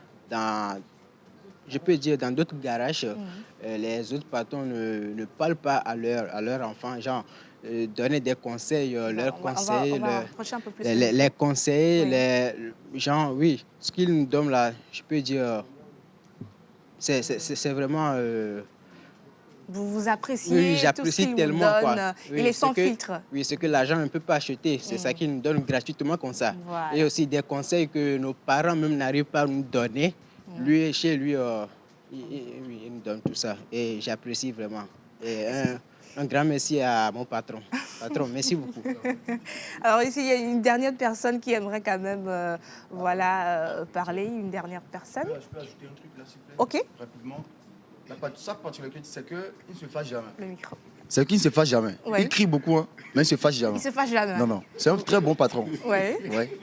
je peux dire, dans d'autres garages. Les autres patrons ne parlent pas à leurs enfants, genre donner des conseils, leurs conseils, les conseils, oui. Ce qu'ils nous donnent là, je peux dire, c'est vraiment... Vous appréciez oui, j'apprécie tellement, vous donne, oui, il est sans filtre. Oui, ce que l'argent ne peut pas acheter, c'est ça qu'il nous donne gratuitement comme ça. Voilà. Et aussi des conseils que nos parents même n'arrivent pas à nous donner. Lui, chez lui, il nous donne tout ça. Et j'apprécie vraiment. Et un grand merci à mon patron. Patron, merci beaucoup. Alors ici, il y a une dernière personne qui aimerait quand même parler. Une dernière personne. Je peux ajouter un truc là, s'il vous plaît? OK. Rapidement. Sa particularité, c'est qu'il ne se fâche jamais. Le micro. C'est qu'il ne se fâche jamais. Oui. Il crie beaucoup, hein, mais il ne se fâche jamais. Il ne se fâche jamais. Non. C'est un très bon patron. Oui. Ouais.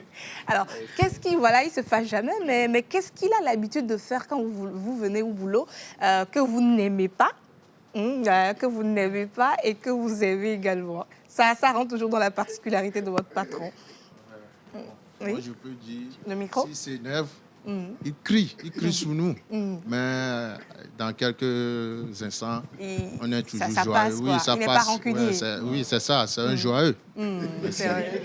Alors, il ne se fâche jamais, mais qu'est-ce qu'il a l'habitude de faire quand vous venez au boulot que vous n'aimez pas, et que vous aimez également? Ça rentre toujours dans la particularité de votre patron. Moi, je peux dire, le micro? s'il s'énerve, il crie sur nous. Mais dans quelques instants, on est toujours ça joyeux. passe, oui, ça il n'est passe. pas rancunier. Oui, c'est ça, c'est un joyeux. C'est vrai.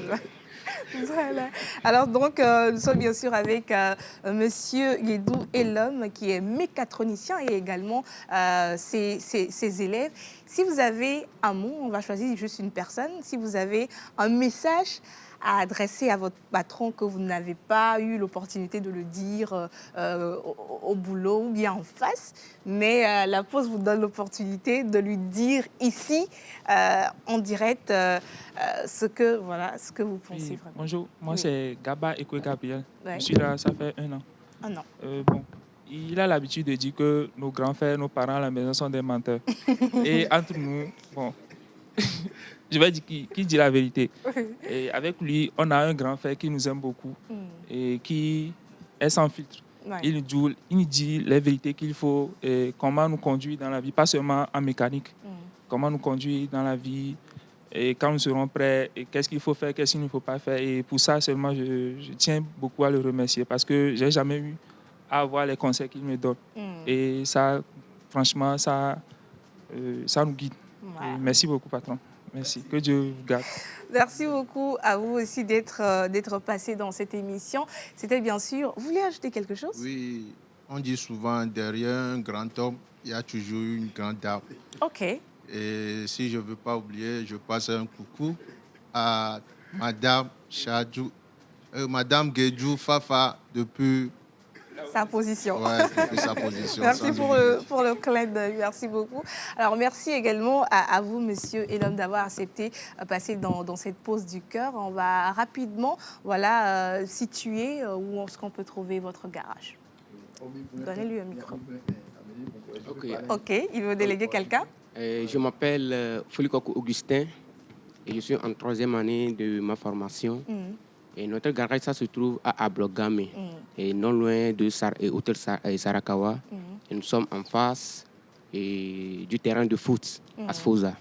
Voilà. Alors donc, nous sommes bien sûr avec Monsieur Guédou Elom, qui est mécatronicien et également ses élèves. Si vous avez un mot, on va choisir juste une personne. Si vous avez un message à adresser à votre patron que vous n'avez pas eu l'opportunité de le dire au boulot ou bien en face, mais la pause vous donne l'opportunité de lui dire ici, en direct, ce que vous pensez Oui, vraiment. bonjour, moi c'est Gaba Ekwe Gabriel. Ouais. Je suis là, ça fait 1 an. 1 an. Il a l'habitude de dire que nos grands frères, nos parents à la maison sont des menteurs. Et entre nous, je vais dire qui dit la vérité. Et avec lui, on a un grand frère qui nous aime beaucoup et qui est sans filtre. Ouais. Il nous dit les vérités qu'il faut et comment nous conduire dans la vie, pas seulement en mécanique. Comment nous conduire dans la vie et quand nous serons prêts, et qu'est-ce qu'il faut faire, qu'est-ce qu'il ne faut pas faire. Et pour ça seulement, je tiens beaucoup à le remercier parce que je n'ai jamais eu à avoir les conseils qu'il me donne. Et ça, franchement, ça nous guide. Ouais. Merci beaucoup, patron. Merci. Que Dieu vous garde. Merci beaucoup à vous aussi d'être passé dans cette émission. C'était bien sûr... Vous voulez ajouter quelque chose? Oui, on dit souvent, derrière un grand homme, il y a toujours une grande dame. OK. Et si je ne veux pas oublier, je passe un coucou à Madame Chadjou, Madame Guédjou Fafa depuis sa position. Ouais, c'est plus sa position. Merci pour le clin d'œil. Merci beaucoup. Alors, merci également à vous, monsieur Elom, d'avoir accepté de passer dans cette pause du cœur. On va rapidement situer où est-ce qu'on peut trouver votre garage. Donnez-lui un micro. OK, il veut déléguer quelqu'un? Je m'appelle Folikoko Augustin et je suis en 3e année de ma formation. Et notre garage, ça se trouve à Ablogame, et non loin de Hôtel Sarakawa. Et nous sommes en face du terrain de foot, à Sfosa,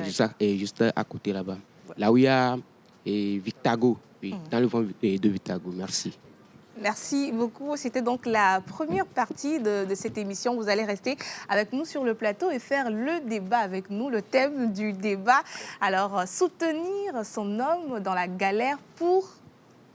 juste à côté là-bas. Là où il y a Victago, dans le vent de Victago. Merci. Merci beaucoup. C'était donc la première partie de cette émission. Vous allez rester avec nous sur le plateau et faire le débat avec nous, le thème du débat. Alors, soutenir son homme dans la galère pour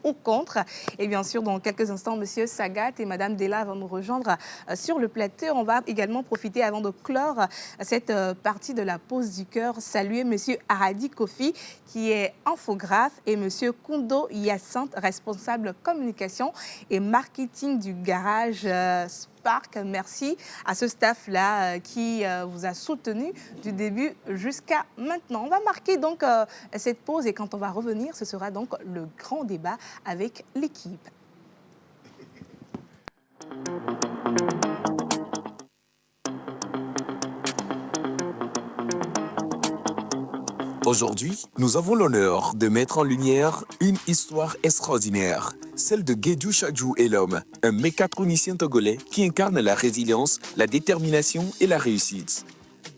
ou contre. Et bien sûr, dans quelques instants, Monsieur Sagat et Madame Della vont nous rejoindre sur le plateau. On va également profiter, avant de clore cette partie de la pause du cœur, saluer Monsieur Aradi Kofi, qui est infographe, et Monsieur Kundo Hyacinthe, responsable communication et marketing du garage Spark. Merci à ce staff-là qui vous a soutenu du début jusqu'à maintenant. On va marquer donc cette pause, et quand on va revenir, ce sera donc le grand débat avec l'équipe. Aujourd'hui, nous avons l'honneur de mettre en lumière une histoire extraordinaire, celle de Guédou Chadjou Elom, un mécatronicien togolais qui incarne la résilience, la détermination et la réussite.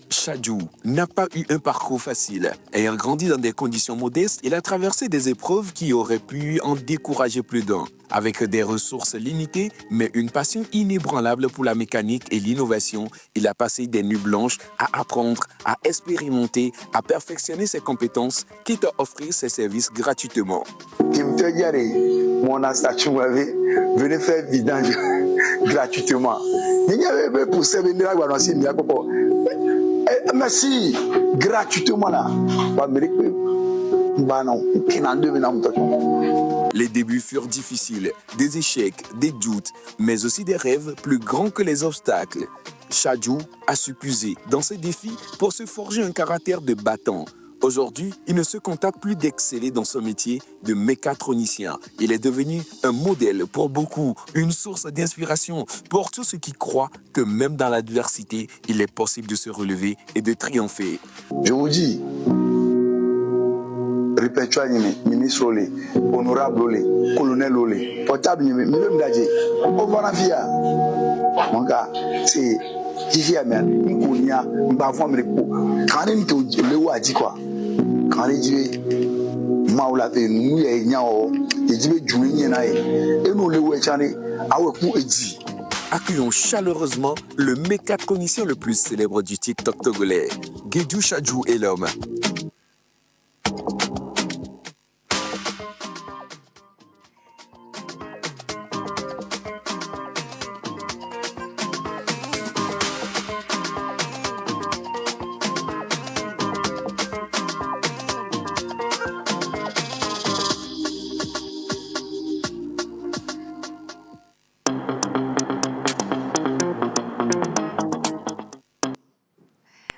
Chadjou n'a pas eu un parcours facile. Ayant grandi dans des conditions modestes, il a traversé des épreuves qui auraient pu en décourager plus d'un. Avec des ressources limitées, mais une passion inébranlable pour la mécanique et l'innovation, il a passé des nuits blanches à apprendre, à expérimenter, à perfectionner ses compétences, quitte à offrir ses services gratuitement. Mon station venez faire vidange gratuitement. Merci, gratuitement là. Les débuts furent difficiles, des échecs, des doutes, mais aussi des rêves plus grands que les obstacles. Chadjou a su puiser dans ces défis pour se forger un caractère de battant. Aujourd'hui, il ne se contente plus d'exceller dans son métier de mécatronicien. Il est devenu un modèle pour beaucoup, une source d'inspiration pour tous ceux qui croient que même dans l'adversité, il est possible de se relever et de triompher. Je vous dis, répertoire ministre Olé, honorable Olé, colonel Olé, portable Milem Dadje, au Bonafia. Mon gars, c'est Gigi Amen, Nkounia, Mbavon Mrepo. Quand on est le Wadi quoi, quand on dit Maoulavé, nous y nyao, et dit Djouni Nae, et nous le Wechane, Awekou Edi. Accueillons chaleureusement le mécatronicien le plus célèbre du TikTok togolais, Guédou Chadjou Elom.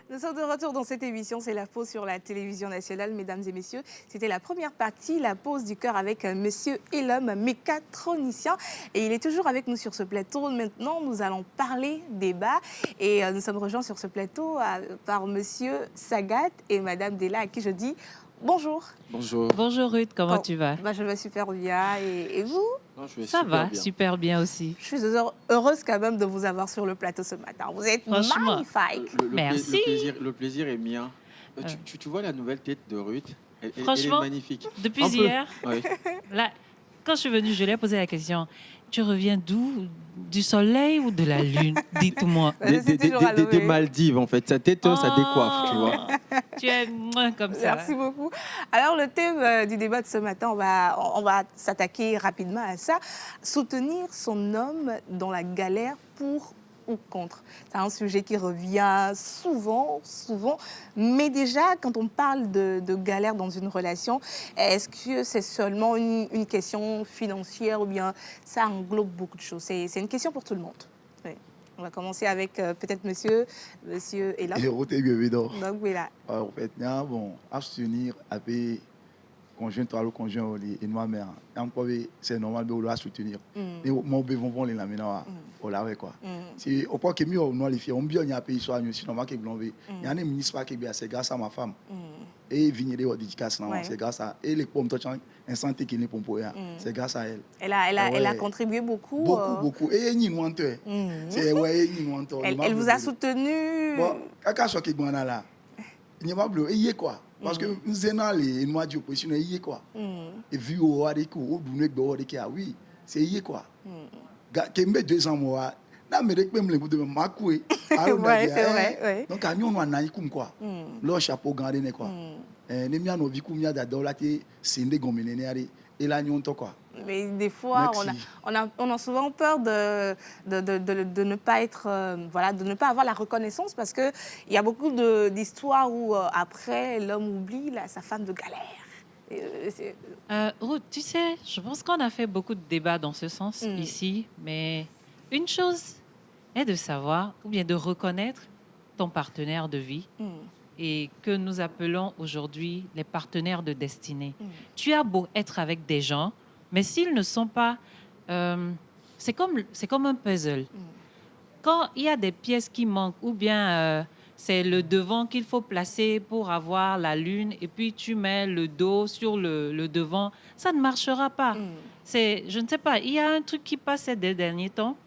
Nous sommes de retour dans cette émission, c'est la pause sur la télévision nationale, mesdames et messieurs. C'était la première partie, la pause du cœur avec monsieur Elom, mécatronicien. Et il est toujours avec nous sur ce plateau. Maintenant, nous allons parler débat. Et nous sommes rejoints sur ce plateau par monsieur Sagat et madame Della, à qui je dis bonjour. Bonjour. Bonjour Ruth, comment tu vas? Je vais super bien. Et vous? Non, je vais Ça super va, bien. super bien aussi. Je suis heureuse quand même de vous avoir sur le plateau ce matin. Vous êtes magnifique. Merci. Le plaisir est mien. Tu vois la nouvelle tête de Ruth? Franchement, elle est magnifique. Depuis hier, là, quand je suis venue, je lui ai posé la question. Tu reviens d'où? Du soleil ou de la lune? Dites-moi. Des Maldives, en fait. Sa tête, ça décoiffe, tu vois. Tu es moins comme ça. Merci beaucoup. Alors, le thème du débat de ce matin, on va s'attaquer rapidement à ça. Soutenir son homme dans la galère pour ou contre? C'est un sujet qui revient souvent. Mais déjà, quand on parle de galère dans une relation, est-ce que c'est seulement une question financière ou bien ça englobe beaucoup de choses? C'est une question pour tout le monde. Oui. On va commencer avec peut-être monsieur Elam. Et route évident. Donc voilà. En fait, bon, abstenir après conjoint toi le conjoint et moi-même. C'est normal de vouloir soutenir. Et mon bébé vont les lamener au laver quoi. Si au point que mieux on les filles on bien y a pays soit nous sinon moi qui blonde. Il y a un ministre qui c'est grâce à ma femme. Et venir de dédicace c'est grâce à et les pommes toi un santé qui n'est pas pour c'est grâce à elle. Elle a contribué beaucoup. Beaucoup et ni nous entend. C'est ouais ni nous entend. Elle vous a soutenu. Bon, quand soit qui bonne là. Il n'y a pas bleu et y quoi. Parce que nous allons nous dire opposition y quoi. Et vu au avec au bout de oui, c'est y quoi. Que me 2 ans moi. Na me rek même le bout de ma coué. Ouais, c'est vrai. Donc à nous on a comme quoi. Le chapeau gardé ne quoi. Ne mia no viku mia da dola te sinde gomene ne ari et là nous on quoi. Mais des fois, on a souvent peur de ne pas être, de ne pas avoir la reconnaissance parce qu'il y a beaucoup d'histoires où après l'homme oublie sa femme de galère. Ruth, tu sais, je pense qu'on a fait beaucoup de débats dans ce sens ici, mais une chose est de savoir ou bien de reconnaître ton partenaire de vie. Et que nous appelons aujourd'hui les partenaires de destinée. Tu as beau être avec des gens, mais s'ils ne sont pas... c'est comme un puzzle. Quand il y a des pièces qui manquent, ou bien c'est le devant qu'il faut placer pour avoir la lune, et puis tu mets le dos sur le devant, ça ne marchera pas. Je ne sais pas, il y a un truc qui passait des derniers temps,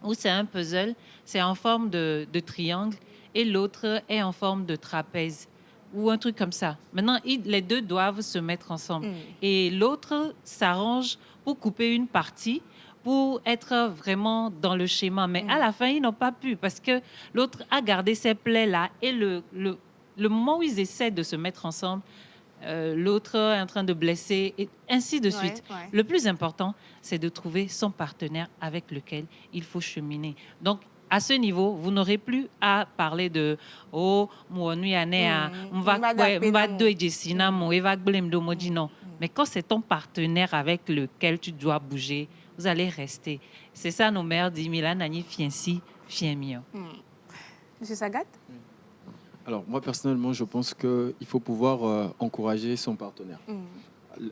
où c'est un puzzle, c'est en forme de triangle, et l'autre est en forme de trapèze ou un truc comme ça. Maintenant, les deux doivent se mettre ensemble. Et l'autre s'arrange pour couper une partie pour être vraiment dans le schéma. Mais à la fin, ils n'ont pas pu parce que l'autre a gardé ses plaies-là. Et le moment où ils essaient de se mettre ensemble, l'autre est en train de blesser, et ainsi de suite. Ouais. Le plus important, c'est de trouver son partenaire avec lequel il faut cheminer. Donc, à ce niveau, vous n'aurez plus à parler de « Oh, moi, nous, non. Mais quand c'est ton partenaire avec lequel tu dois bouger, vous allez rester. C'est ça, nos mères disent « Mila nani fiensi, fien mio ». Monsieur Sagat? Alors, moi, personnellement, je pense qu'il faut pouvoir encourager son partenaire.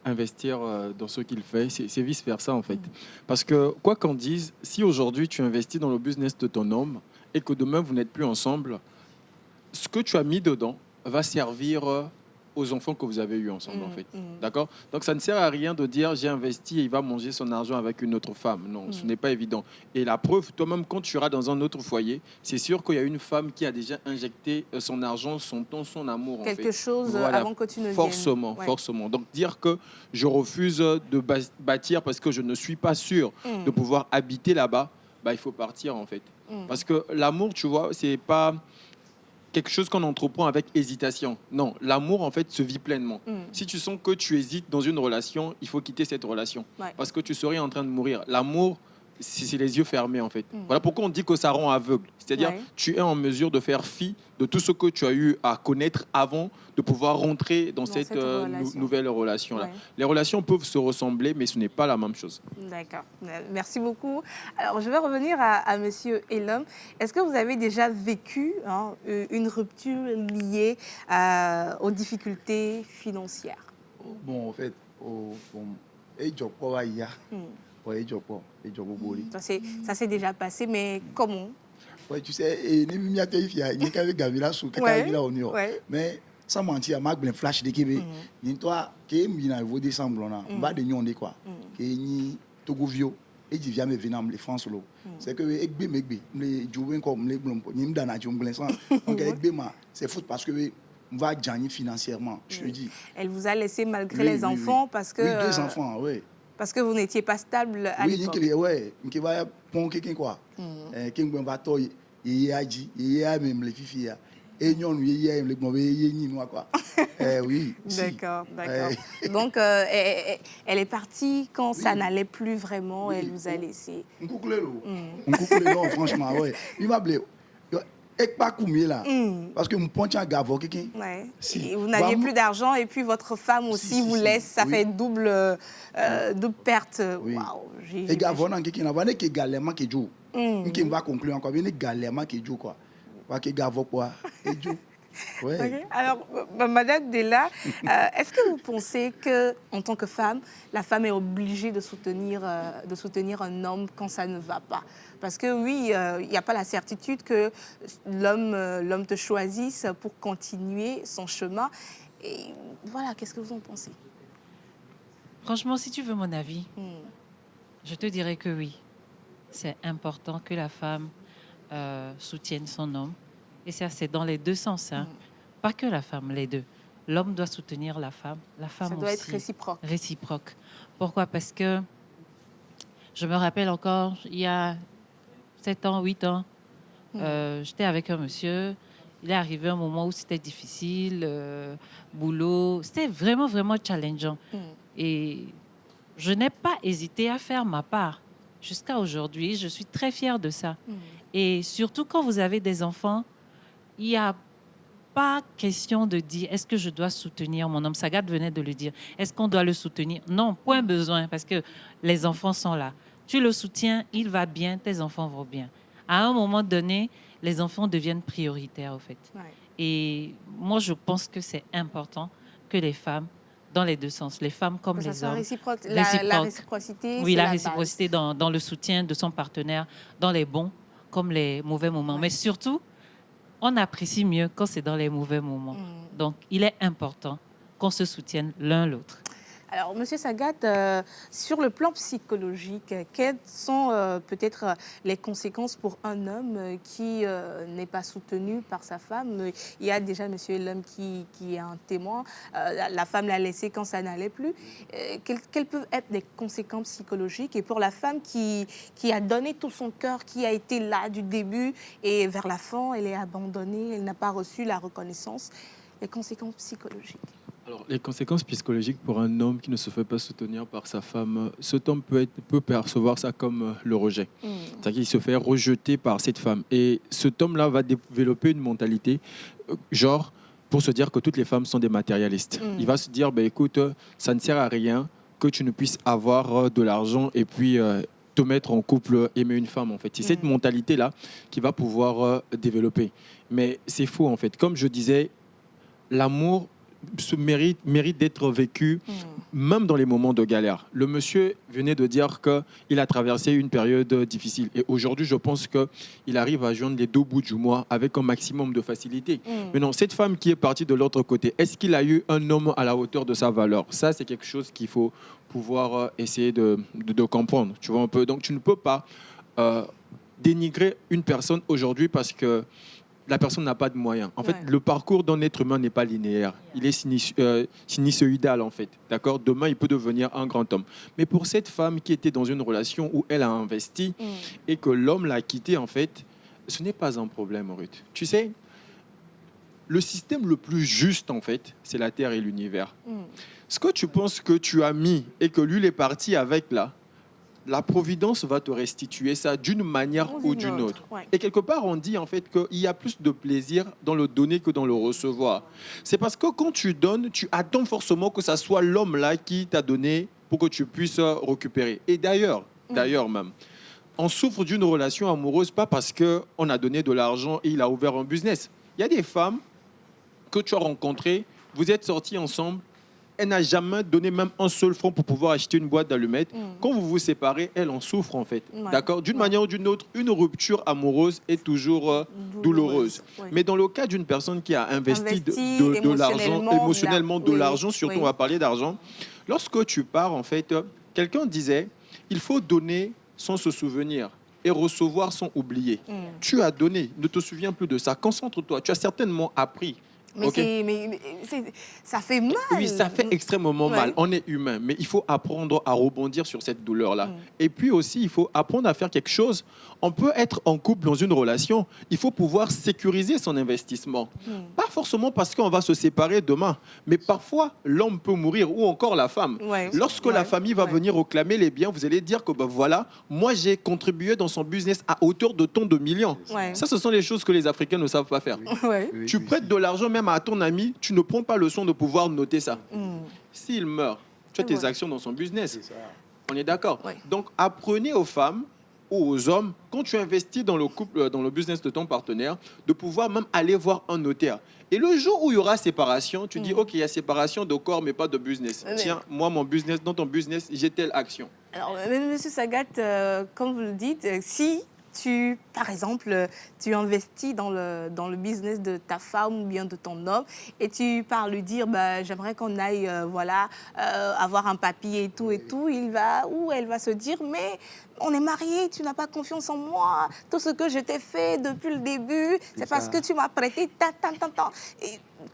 Investir dans ce qu'il fait, c'est vice-versa en fait. Parce que quoi qu'en dise, si aujourd'hui tu investis dans le business de ton homme et que demain vous n'êtes plus ensemble, ce que tu as mis dedans va servir aux enfants que vous avez eus ensemble en fait. D'accord? Donc ça ne sert à rien de dire j'ai investi et il va manger son argent avec une autre femme. Non, ce n'est pas évident. Et la preuve, toi-même quand tu seras dans un autre foyer, c'est sûr qu'il y a une femme qui a déjà injecté son argent, son temps, son amour. Quelque chose avant que tu ne forcément, viennes. Forcément. Donc dire que je refuse de bâtir parce que je ne suis pas sûr de pouvoir habiter là-bas, bah, il faut partir en fait. Parce que l'amour, tu vois, c'est pas quelque chose qu'on entreprend avec hésitation. Non, l'amour, en fait, se vit pleinement. Si tu sens que tu hésites dans une relation, il faut quitter cette relation. Parce que tu serais en train de mourir. L'amour, c'est les yeux fermés, en fait. Voilà pourquoi on dit que ça rend aveugle. C'est-à-dire, tu es en mesure de faire fi de tout ce que tu as eu à connaître avant de pouvoir rentrer dans cette nouvelle relation-là. Les relations peuvent se ressembler, mais ce n'est pas la même chose. D'accord. Merci beaucoup. Alors, je vais revenir à Monsieur Elam. Est-ce que vous avez déjà vécu une rupture liée aux difficultés financières? Bon, en fait, ça s'est déjà passé, mais comment? Oui, tu sais, mais sans mentir, je suis flash de Québec. Toi, qui est au décembre, on va de Nyon quoi. Qui est Togovio et tu viens me venir les France là. C'est que les joueurs comme les blonds, ni m'dana jonglen sans. Donc c'est fou parce que on va gagner financièrement, je te dis. Elle vous a laissé malgré les enfants parce que. Oui, 2 enfants, oui. Parce que vous n'étiez pas stable à l'époque. Oui, qui va pour quelqu'un quoi. Quelqu'un va toi, il y a même les filles. Et nous, les mauvais quoi. Oui. D'accord. Donc, elle est partie quand ça n'allait plus vraiment, elle vous a laissé. On coucle l'eau, franchement, ouais. Il m'a blé. Et pas combien là. Parce que mon ponche à gavo, quelqu'un. Ouais. Si. Vous n'aviez plus d'argent et puis votre femme aussi vous laisse, ça fait double perte. Oui. Waouh. Et gavo, non, quelqu'un n'a que galèrement qui joue. Qui va conclure encore, il y a galèrement qui joue quoi. Pas que gavo quoi. Et joue. Ouais. Okay. Alors, Madame Della, est-ce que vous pensez qu'en tant que femme, la femme est obligée de soutenir un homme quand ça ne va pas? Parce que oui, il n'y a pas la certitude que l'homme te choisisse pour continuer son chemin. Et voilà, qu'est-ce que vous en pensez? Franchement, si tu veux mon avis, je te dirais que oui. C'est important que la femme soutienne son homme. Et ça, c'est dans les deux sens. Hein. Pas que la femme, les deux. L'homme doit soutenir la femme ça aussi. doit être réciproque. Réciproque. Pourquoi? Parce que je me rappelle encore, il y a 7 ans, 8 ans, j'étais avec un monsieur. Il est arrivé un moment où c'était difficile, boulot. C'était vraiment, vraiment challengeant. Et je n'ai pas hésité à faire ma part. Jusqu'à aujourd'hui, je suis très fière de ça. Et surtout quand vous avez des enfants, il n'y a pas question de dire est-ce que je dois soutenir mon homme. Sagat venait de le dire. Est-ce qu'on doit le soutenir? Non, point besoin, parce que les enfants sont là. Tu le soutiens, il va bien, tes enfants vont bien. À un moment donné, les enfants deviennent prioritaires, au fait. Ouais. Et moi, je pense que c'est important que les femmes, dans les deux sens, les femmes comme les hommes, réciproque. La réciprocité, oui, c'est la réciprocité dans le soutien de son partenaire, dans les bons comme les mauvais moments. Ouais. Mais surtout, on apprécie mieux quand c'est dans les mauvais moments. Donc, il est important qu'on se soutienne l'un l'autre. Alors, Monsieur Sagat, sur le plan psychologique, quelles sont peut-être les conséquences pour un homme qui n'est pas soutenu par sa femme? Il y a déjà Monsieur l'homme qui est un témoin. La femme l'a laissé quand ça n'allait plus. Quelles peuvent être les conséquences psychologiques? Et pour la femme qui a donné tout son cœur, qui a été là du début et vers la fin, elle est abandonnée, elle n'a pas reçu la reconnaissance. Les conséquences psychologiques. Alors, les conséquences psychologiques pour un homme qui ne se fait pas soutenir par sa femme, cet homme peut percevoir ça comme le rejet. C'est-à-dire qu'il se fait rejeter par cette femme. Et cet homme-là va développer une mentalité, genre, pour se dire que toutes les femmes sont des matérialistes. Il va se dire, écoute, ça ne sert à rien que tu ne puisses avoir de l'argent et puis te mettre en couple, aimer une femme, en fait. C'est cette mentalité-là qui va pouvoir développer. Mais c'est faux, en fait. Comme je disais, l'amour mérite d'être vécu même dans les moments de galère. Le monsieur venait de dire qu'il a traversé une période difficile et aujourd'hui je pense qu'il arrive à joindre les deux bouts du mois avec un maximum de facilité. Mais non, cette femme qui est partie de l'autre côté, est-ce qu'il a eu un homme à la hauteur de sa valeur? Ça, c'est quelque chose qu'il faut pouvoir essayer de comprendre, tu vois un peu. Donc tu ne peux pas dénigrer une personne aujourd'hui parce que la personne n'a pas de moyens. En fait, le parcours d'un être humain n'est pas linéaire. Il est sinusoïdal, en fait. D'accord ? Demain, il peut devenir un grand homme. Mais pour cette femme qui était dans une relation où elle a investi et que l'homme l'a quittée, en fait, ce n'est pas un problème, Ruth. Tu sais, le système le plus juste, en fait, c'est la Terre et l'univers. Ce que tu penses que tu as mis et que lui, il est parti avec, là, la providence va te restituer ça d'une manière ou d'une autre. Ouais. Et quelque part, on dit en fait qu'il y a plus de plaisir dans le donner que dans le recevoir. C'est parce que quand tu donnes, tu attends forcément que ça soit l'homme-là qui t'a donné pour que tu puisses récupérer. Et d'ailleurs même, on souffre d'une relation amoureuse pas parce qu'on a donné de l'argent et il a ouvert un business. Il y a des femmes que tu as rencontrées, vous êtes sortis ensemble, elle n'a jamais donné même un seul franc pour pouvoir acheter une boîte d'allumettes. Quand vous vous séparez, elle en souffre en fait. D'accord ? D'une manière ou d'une autre, une rupture amoureuse est toujours douloureuse. Mais dans le cas d'une personne qui a investi de l'argent, émotionnellement de l'argent, surtout on va parler d'argent, lorsque tu pars en fait, quelqu'un disait, il faut donner sans se souvenir et recevoir sans oublier. Tu as donné, ne te souviens plus de ça. Concentre-toi, tu as certainement appris Mais, ça fait mal. Oui, ça fait extrêmement mal. On est humain, mais il faut apprendre à rebondir sur cette douleur-là. Et puis aussi, il faut apprendre à faire quelque chose. On peut être en couple dans une relation. Il faut pouvoir sécuriser son investissement. Pas forcément parce qu'on va se séparer demain, mais parfois, l'homme peut mourir ou encore la femme. Lorsque la famille va venir réclamer les biens, vous allez dire que voilà, moi, j'ai contribué dans son business à hauteur de tant de millions. Ça, ce sont les choses que les Africains ne savent pas faire. Tu prêtes de l'argent même à ton ami, tu ne prends pas le soin de pouvoir noter ça. S'il meurt, tu as tes actions dans son business. On est d'accord. Donc, apprenez aux femmes ou aux hommes, quand tu investis dans le couple, dans le business de ton partenaire, de pouvoir même aller voir un notaire. Et le jour où il y aura séparation, tu dis, OK, il y a séparation de corps, mais pas de business. Tiens, moi, mon business, dans ton business, j'ai telle action. Alors, Monsieur Sagat, comme vous le dites, si par exemple, tu investis dans le business de ta femme ou bien de ton homme et tu pars lui dire j'aimerais qu'on aille avoir un papier et tout, il va ou elle va se dire mais on est mariés, tu n'as pas confiance en moi, tout ce que je t'ai fait depuis le début, c'est parce que tu m'as prêté tant.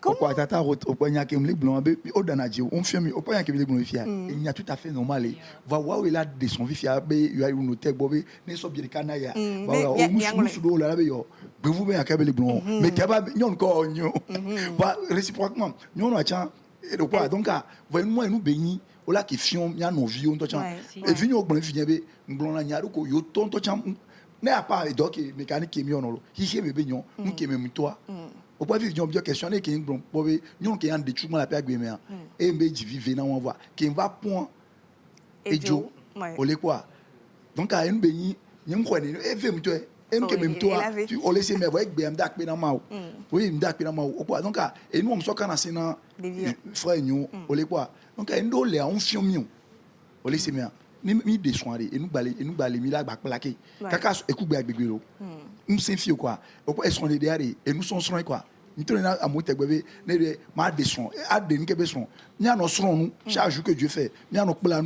Pourquoi tata au point que me blanc au danaji on fait au point que me blanc fia il y a tout à fait normal va wa il a de son vifia be you are no tek bobe ne so bi kana ya wa o musu do la be yo be vous be akabele blanc mais kaba nyon ko nyon wa réciproquement nyon a chan et donc donc va moi nous béni o la qui fion ya no vie on to chan et vini o blanc fia be blanc na nyaru ko yo ton to chan ne a pas donc mécanique mi onolo hi be be nyon nous qui même toi au point de vue de questionner qui est bon bobe nous qui en de chuma la père gbemer et mbe vivre na on voit qui va point et jo o le quoi donc a une béni nyem ko ni e vem to e nous que même toi tu o laisser me avec bm dak pe na ma oui m'dak pe na ma o quoi donc et nous on so kana sina frère nous o le quoi donc a ndo le on fion mi o laisser me ni de soirée et nous balé mi la ba plaqué kaka eku gbe agbegbe lo nous c'est fio quoi pourquoi est-ce qu'on est derrière et nous sommes quoi nous tenons à monter bébé ne ma descend a de ni kebe son ni a no son nous charge que Dieu fait ni a no plan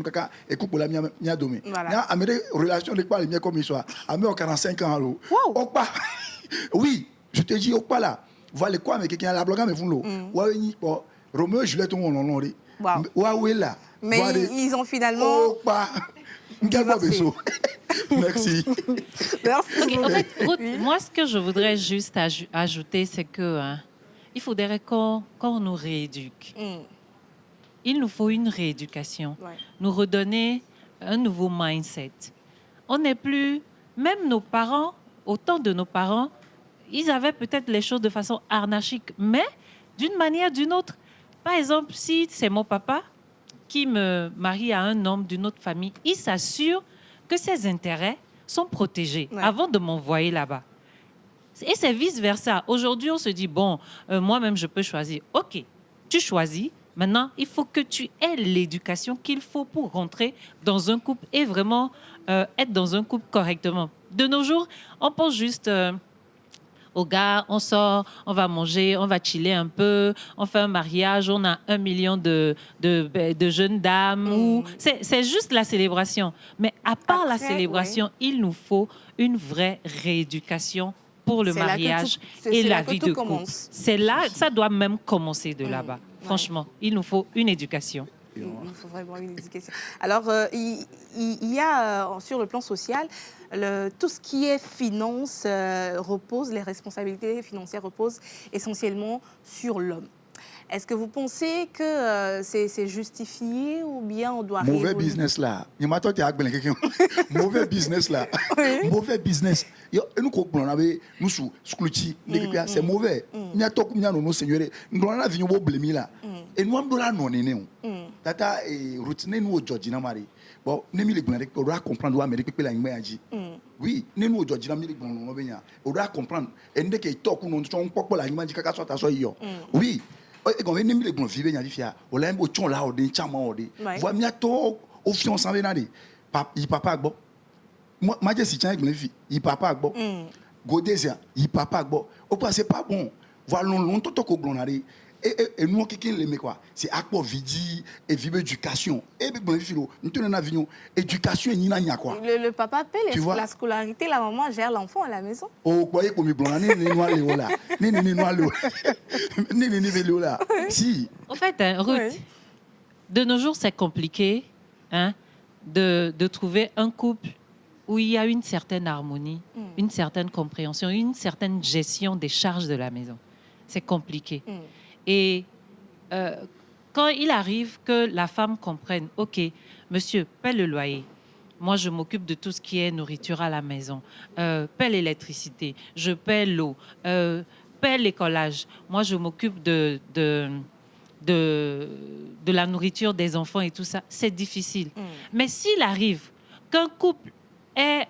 kaka eku pour la mi a domé ni a améré relation de pas les miens comme histoire amé 45 ans lo okpa oui je te dis okpa là voilà quoi mais quelqu'un la bloga mais vous lo wa ni Roméo et Juliette on non ri wa we là mais ils ont finalement okpa Merci. Okay, en fait, moi, ce que je voudrais juste ajouter, c'est que il faudrait qu'on nous rééduque. Il nous faut une rééducation, nous redonner un nouveau mindset. On n'est plus, même nos parents, au temps de nos parents, ils avaient peut-être les choses de façon anarchique, mais d'une manière ou d'une autre. Par exemple, si c'est mon papa qui me marie à un homme d'une autre famille, il s'assure que ses intérêts sont protégés avant de m'envoyer là-bas. Et c'est vice-versa. Aujourd'hui, on se dit, bon, moi-même, je peux choisir. OK, tu choisis. Maintenant, il faut que tu aies l'éducation qu'il faut pour rentrer dans un couple et vraiment être dans un couple correctement. De nos jours, on pense juste... au gars, on sort, on va manger, on va chiller un peu, on fait un mariage, on a 1 million de jeunes dames. C'est juste la célébration. Mais à part la célébration, il nous faut une vraie rééducation pour le mariage et la vie de couple. C'est là, ça doit même commencer de là-bas. Franchement, il nous faut une éducation. Il faut vraiment une éducation. Alors, il y a sur le plan social, tout ce qui est finance les responsabilités financières reposent essentiellement sur l'homme. Est-ce que vous pensez que c'est justifié ou bien on doit mauvais business là. Mauvais business là. Mauvais business. Nous comprends nous sous scruti c'est mauvais. Ni a to kumnya no seigneur. Nous na vinyo bo blemi là. Et nous am do la non nene. Tata routine nous George na mari. Bon, nemi le gblon on doit comprendre Amérique pe la ngba aji. Oui, nenu George na mi le gblon no benya. On doit comprendre. Et ndeke talk no ton popo la ngba ji kaka so ta so yo. Oui. Et quand on est les bons vivants, il y a des gens là, des chamans, des voilà, il y a tout au fond sans venir. Il papa bon, moi je suis tiens avec mes filles, il papa bon, Godésia, il papa bon. Au pas c'est pas bon. Voilà longtemps qu'on glonari. Et nous, qui l'aimait quoi? C'est Akpo Vidi et Vibe Éducation. Et bien, bon, nous tenons la vie. Éducation et Nina Nia quoi. Le papa paie la scolarité, la maman gère l'enfant à la maison. Oh, quoi, comme blanc, Si. En fait, Ruth, de nos jours, c'est compliqué de trouver un couple où il y a une certaine harmonie, une certaine compréhension, une certaine gestion des charges de la maison. C'est compliqué. Et quand il arrive que la femme comprenne, OK, monsieur, paie le loyer. Moi, je m'occupe de tout ce qui est nourriture à la maison. Paie l'électricité, je paie l'eau, paie l'écolage. Moi, je m'occupe de la nourriture des enfants et tout ça. C'est difficile. Mais s'il arrive qu'un couple ait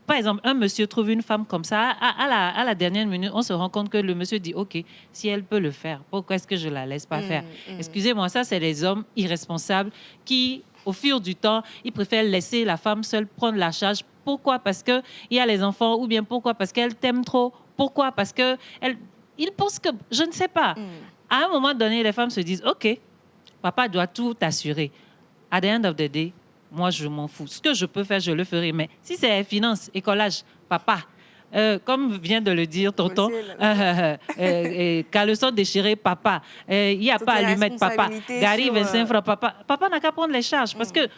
par exemple, un monsieur trouve une femme comme ça, à la dernière minute, on se rend compte que le monsieur dit, OK, si elle peut le faire, pourquoi est-ce que je la laisse pas faire? Excusez-moi, ça, c'est les hommes irresponsables qui, au fil du temps, ils préfèrent laisser la femme seule prendre la charge. Pourquoi? Parce qu'il y a les enfants, ou bien pourquoi? Parce qu'elle t'aime trop. Pourquoi? Parce qu'ils pensent que, je ne sais pas. À un moment donné, les femmes se disent, OK, papa doit tout assurer. At the end of the day, moi, je m'en fous. Ce que je peux faire, je le ferai. Mais si c'est finance, écolage, papa, comme vient de le dire tonton, caleçon déchiré, papa, il n'y a pas à lui mettre papa. Gary, 25 francs, papa. Papa n'a qu'à prendre les charges. Parce que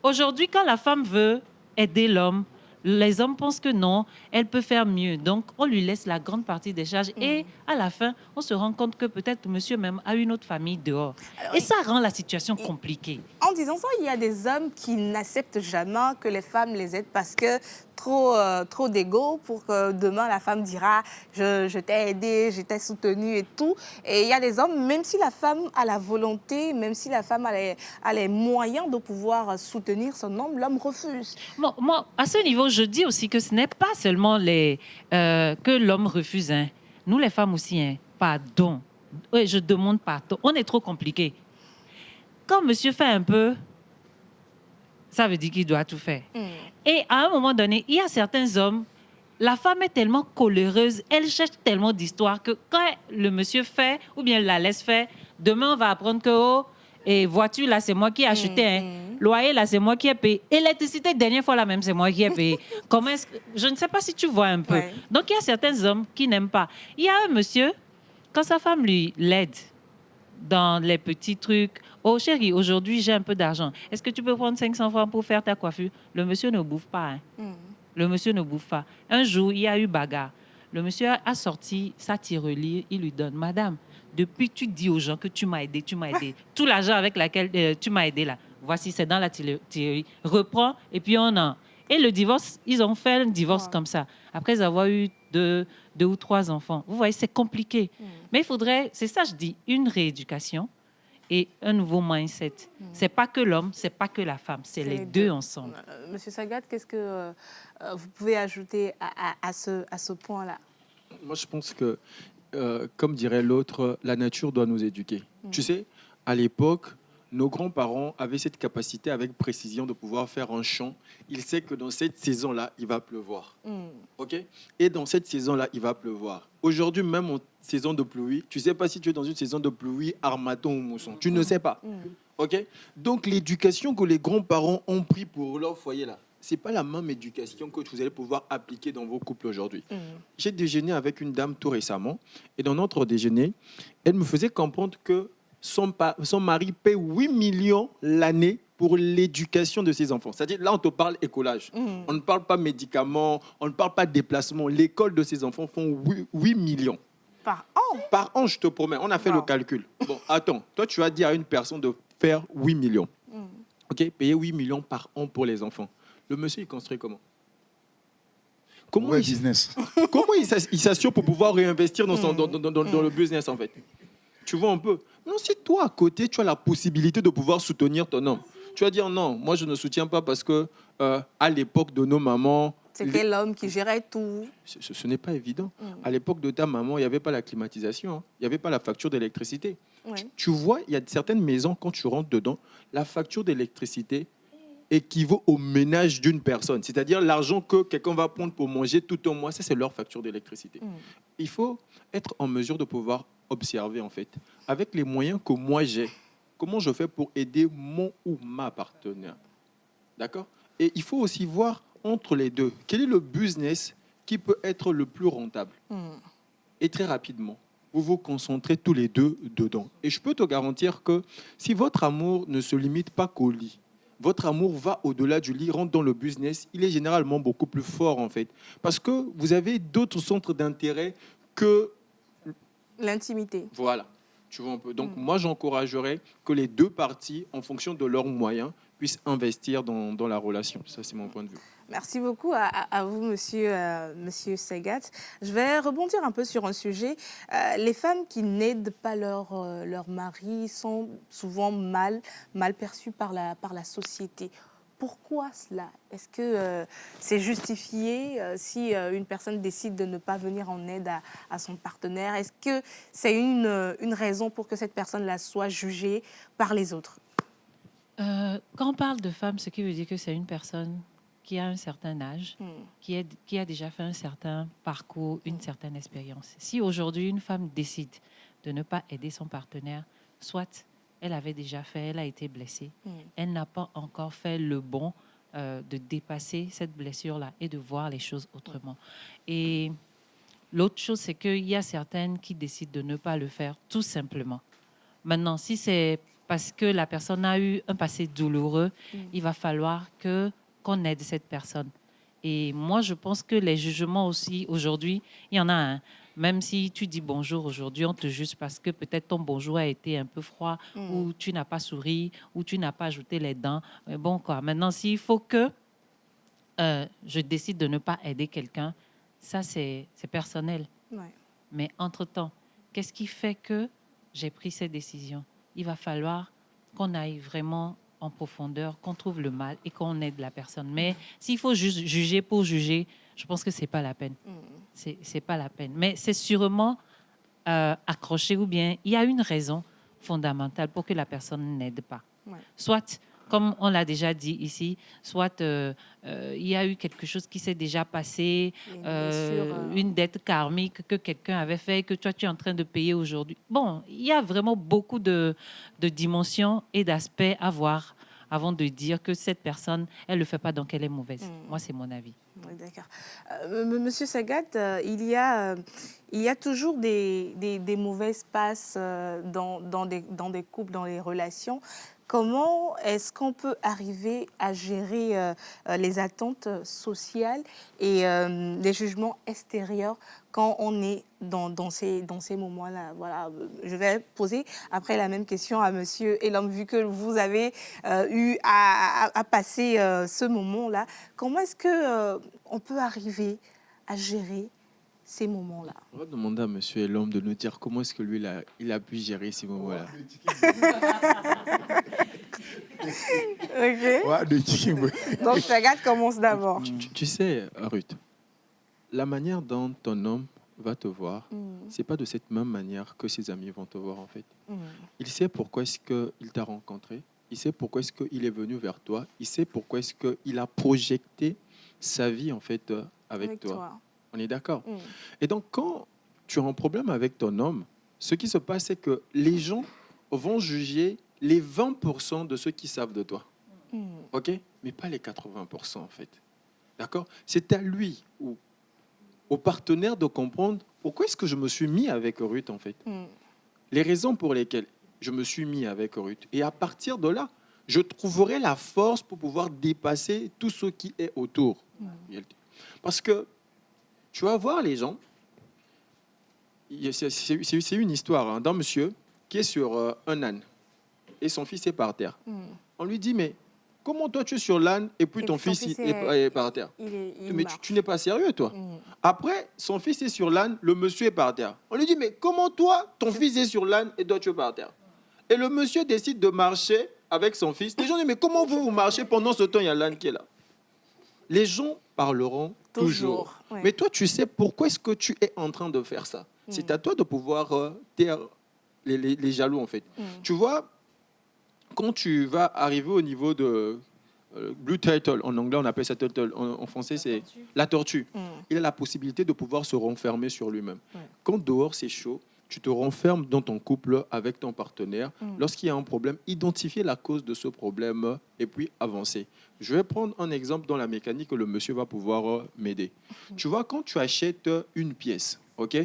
aujourd'hui, quand la femme veut aider l'homme, les hommes pensent que non, elle peut faire mieux. Donc, on lui laisse la grande partie des charges. Et à la fin, on se rend compte que peut-être monsieur même a une autre famille dehors. Alors, et ça rend la situation compliquée. En disant ça, il y a des hommes qui n'acceptent jamais que les femmes les aident parce que trop d'ego pour que demain la femme dira je t'ai aidé, je t'ai soutenu et tout. Et il y a des hommes, même si la femme a la volonté, même si la femme a les moyens de pouvoir soutenir son homme, l'homme refuse. Moi, à ce niveau, je dis aussi que ce n'est pas seulement que l'homme refuse. Nous, les femmes aussi, pardon. Oui, je demande pardon. On est trop compliqués. Quand monsieur fait un peu, ça veut dire qu'il doit tout faire. Et à un moment donné, il y a certains hommes, la femme est tellement coléreuse, elle cherche tellement d'histoires que quand le monsieur fait, ou bien la laisse faire, demain on va apprendre que, et voiture, là, c'est moi qui ai acheté. Loyer, là, c'est moi qui ai payé. Électricité, dernière fois, là même, c'est moi qui ai payé. Comment est-ce que... Je ne sais pas si tu vois un peu. Ouais. Donc, il y a certains hommes qui n'aiment pas. Il y a un monsieur, quand sa femme lui l'aide dans les petits trucs, oh chérie, aujourd'hui, j'ai un peu d'argent. Est-ce que tu peux prendre 500 francs pour faire ta coiffure? Le monsieur ne bouffe pas. Le monsieur ne bouffe pas. Un jour, il y a eu bagarre. Le monsieur a sorti sa tirelire, il lui donne, madame, depuis tu dis aux gens que tu m'as aidé. Tout l'argent avec lequel tu m'as aidé là, voici, c'est dans la tirelire. Reprends et puis on en... Et le divorce, ils ont fait un divorce comme ça. Après avoir eu deux ou trois enfants. Vous voyez, c'est compliqué. Mais il faudrait, c'est ça je dis, une rééducation et un nouveau mindset. C'est pas que l'homme, c'est pas que la femme, c'est les deux ensemble. Monsieur Sagat, qu'est-ce que vous pouvez ajouter à ce point-là? Moi, je pense que, comme dirait l'autre, la nature doit nous éduquer. Tu sais, à l'époque, nos grands-parents avaient cette capacité avec précision de pouvoir faire un champ. Ils savent que dans cette saison-là, il va pleuvoir. Okay? Et dans cette saison-là, il va pleuvoir. Aujourd'hui, même en saison de pluie, tu ne sais pas si tu es dans une saison de pluie, harmattan ou mousson. Tu ne sais pas. Okay? Donc, l'éducation que les grands-parents ont pris pour leur foyer, là, ce n'est pas la même éducation que vous allez pouvoir appliquer dans vos couples aujourd'hui. J'ai déjeuné avec une dame tout récemment. Et dans notre déjeuner, elle me faisait comprendre que son mari paie 8 millions l'année pour l'éducation de ses enfants. C'est-à-dire, là, on te parle écolage. On ne parle pas médicaments, on ne parle pas déplacement. L'école de ses enfants font 8 millions. Par an? Par an, je te promets. On a fait le calcul. Bon, attends. Toi, tu as dit à une personne de faire 8 millions. OK? Payer 8 millions par an pour les enfants. Le monsieur, il construit comment? Comment il s'assure pour pouvoir réinvestir dans le business, en fait? Tu vois un peu. Non, si toi, à côté, tu as la possibilité de pouvoir soutenir ton homme, tu vas dire non, moi, je ne soutiens pas parce que à l'époque de nos mamans... C'était l'homme qui gérait tout. Ce n'est pas évident. À l'époque de ta maman, il n'y avait pas la climatisation, il n'y avait pas la facture d'électricité. Tu vois, il y a certaines maisons, quand tu rentres dedans, la facture d'électricité équivaut au ménage d'une personne. C'est-à-dire l'argent que quelqu'un va prendre pour manger tout un mois, ça, c'est leur facture d'électricité. Il faut être en mesure de pouvoir observer, en fait. avec les moyens que moi j'ai, comment je fais pour aider mon ou ma partenaire. D'accord? Et il faut aussi voir entre les deux, quel est le business qui peut être le plus rentable. Et très rapidement, vous vous concentrez tous les deux dedans. Et je peux te garantir que si votre amour ne se limite pas qu'au lit, votre amour va au-delà du lit, rentre dans le business, il est généralement beaucoup plus fort en fait. Parce que vous avez d'autres centres d'intérêt que... L'intimité. Voilà. Tu vois un peu. Donc moi, j'encouragerais que les deux parties, en fonction de leurs moyens, puissent investir dans la relation. Ça, c'est mon point de vue. Merci beaucoup à vous, monsieur Segat. Je vais rebondir un peu sur un sujet. Les femmes qui n'aident pas leur mari sont souvent mal perçues par la société. Pourquoi cela? Est-ce que c'est justifié si une personne décide de ne pas venir en aide à son partenaire? Est-ce que c'est une raison pour que cette personne-là soit jugée par les autres? Quand on parle de femme, ce qui veut dire que c'est une personne qui a un certain âge, qui a déjà fait un certain parcours, une certaine expérience. Si aujourd'hui une femme décide de ne pas aider son partenaire, soit elle avait déjà fait, elle a été blessée, elle n'a pas encore fait le bon de dépasser cette blessure-là et de voir les choses autrement. Et l'autre chose, c'est qu'il y a certaines qui décident de ne pas le faire tout simplement. Maintenant, si c'est parce que la personne a eu un passé douloureux, il va falloir qu'on aide cette personne. Et moi, je pense que les jugements aussi, aujourd'hui, il y en a un. Même si tu dis bonjour aujourd'hui, on te juge parce que peut-être ton bonjour a été un peu froid, ou tu n'as pas souri, ou tu n'as pas ajouté les dents. Mais bon, quoi. Maintenant, s'il faut que je décide de ne pas aider quelqu'un, ça, c'est personnel. Ouais. Mais entre-temps, qu'est-ce qui fait que j'ai pris cette décision? Il va falloir qu'on aille vraiment en profondeur, qu'on trouve le mal et qu'on aide la personne. Mais s'il faut juste juger pour juger, je pense que c'est pas la peine. C'est pas la peine. Mais c'est sûrement accroché, ou bien il y a une raison fondamentale pour que la personne n'aide pas. Ouais. Soit, comme on l'a déjà dit ici, soit il y a eu quelque chose qui s'est déjà passé, une dette karmique que quelqu'un avait fait, que toi tu es en train de payer aujourd'hui. Bon, il y a vraiment beaucoup de dimensions et d'aspects à voir avant de dire que cette personne, elle ne le fait pas, donc elle est mauvaise. Moi, c'est mon avis. Oui, d'accord. Monsieur Sagat, il y a toujours des mauvaises passes dans des couples, dans les relations. Comment est-ce qu'on peut arriver à gérer les attentes sociales et les jugements extérieurs quand on est dans ces moments-là? Voilà. Je vais poser après la même question à monsieur Elam, vu que vous avez eu à passer ce moment-là. Comment est-ce qu'on peut arriver à gérer ces moments-là? On va demander à monsieur Elam de nous dire comment est-ce que lui, il a pu gérer ces moments-là. Ok. Donc, Sagat commence d'abord. Tu sais, Ruth, la manière dont ton homme va te voir, c'est pas de cette même manière que ses amis vont te voir en fait. Il sait pourquoi est-ce qu'il t'a rencontré, il sait pourquoi est-ce qu'il est venu vers toi, il sait pourquoi est-ce qu'il a projeté sa vie en fait avec toi. On est d'accord? Et donc quand tu as un problème avec ton homme, ce qui se passe, c'est que les gens vont juger les 20% de ceux qui savent de toi. OK? Mais pas les 80% en fait. D'accord? C'est à lui ou au partenaire de comprendre pourquoi est-ce que je me suis mis avec Ruth en fait. Les raisons pour lesquelles je me suis mis avec Ruth. Et à partir de là, je trouverai la force pour pouvoir dépasser tout ce qui est autour. Parce que tu vas voir les gens, c'est une histoire d'un monsieur qui est sur un âne et son fils est par terre. On lui dit, mais comment toi tu es sur l'âne et puis ton fils est par terre? Mais tu n'es pas sérieux toi. Après, son fils est sur l'âne, le monsieur est par terre. On lui dit, mais comment toi, ton fils est sur l'âne et toi tu es par terre? Et le monsieur décide de marcher avec son fils. Les gens disent, mais comment vous marchez pendant ce temps, il y a l'âne qui est là? Les gens parleront toujours. Ouais. Mais toi, tu sais pourquoi est-ce que tu es en train de faire ça. C'est à toi de pouvoir taire les jaloux, en fait. Tu vois, quand tu vas arriver au niveau de Blue Turtle, en anglais, on appelle ça turtle, en français, c'est la tortue. Il a la possibilité de pouvoir se renfermer sur lui-même. Quand dehors, c'est chaud, tu te renfermes dans ton couple avec ton partenaire. Lorsqu'il y a un problème, identifier la cause de ce problème et puis avancer. Je vais prendre un exemple dans la mécanique que le monsieur va pouvoir m'aider. Tu vois, quand tu achètes une pièce, ok,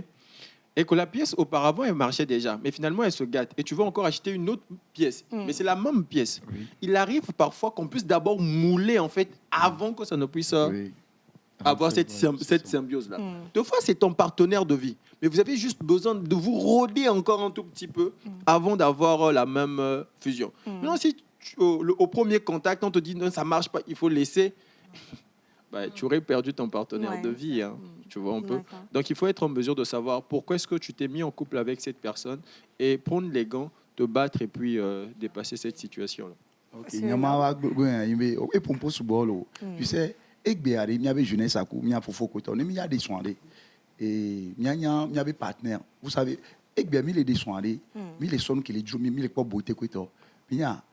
et que la pièce auparavant elle marchait déjà, mais finalement elle se gâte et tu veux encore acheter une autre pièce, mais c'est la même pièce. Il arrive parfois qu'on puisse d'abord mouler en fait avant que ça ne puisse avoir cette symbiose-là. Deux fois, c'est ton partenaire de vie. Mais vous avez juste besoin de vous rôder encore un tout petit peu avant d'avoir la même fusion. Maintenant, si au premier contact, on te dit non, ça ne marche pas, il faut laisser, tu aurais perdu ton partenaire de vie. Hein, tu vois un peu. Donc, il faut être en mesure de savoir pourquoi est-ce que tu t'es mis en couple avec cette personne et prendre les gants, te battre et puis dépasser cette situation-là. Tu sais, et bien, il y avait jeunesse à coup, il y a faux côté, il y a des soins et il y a des partenaires. Vous savez, et bien, il y a des soins, il y a des sons qui les jouent, il y a pas beauté côté. Il y a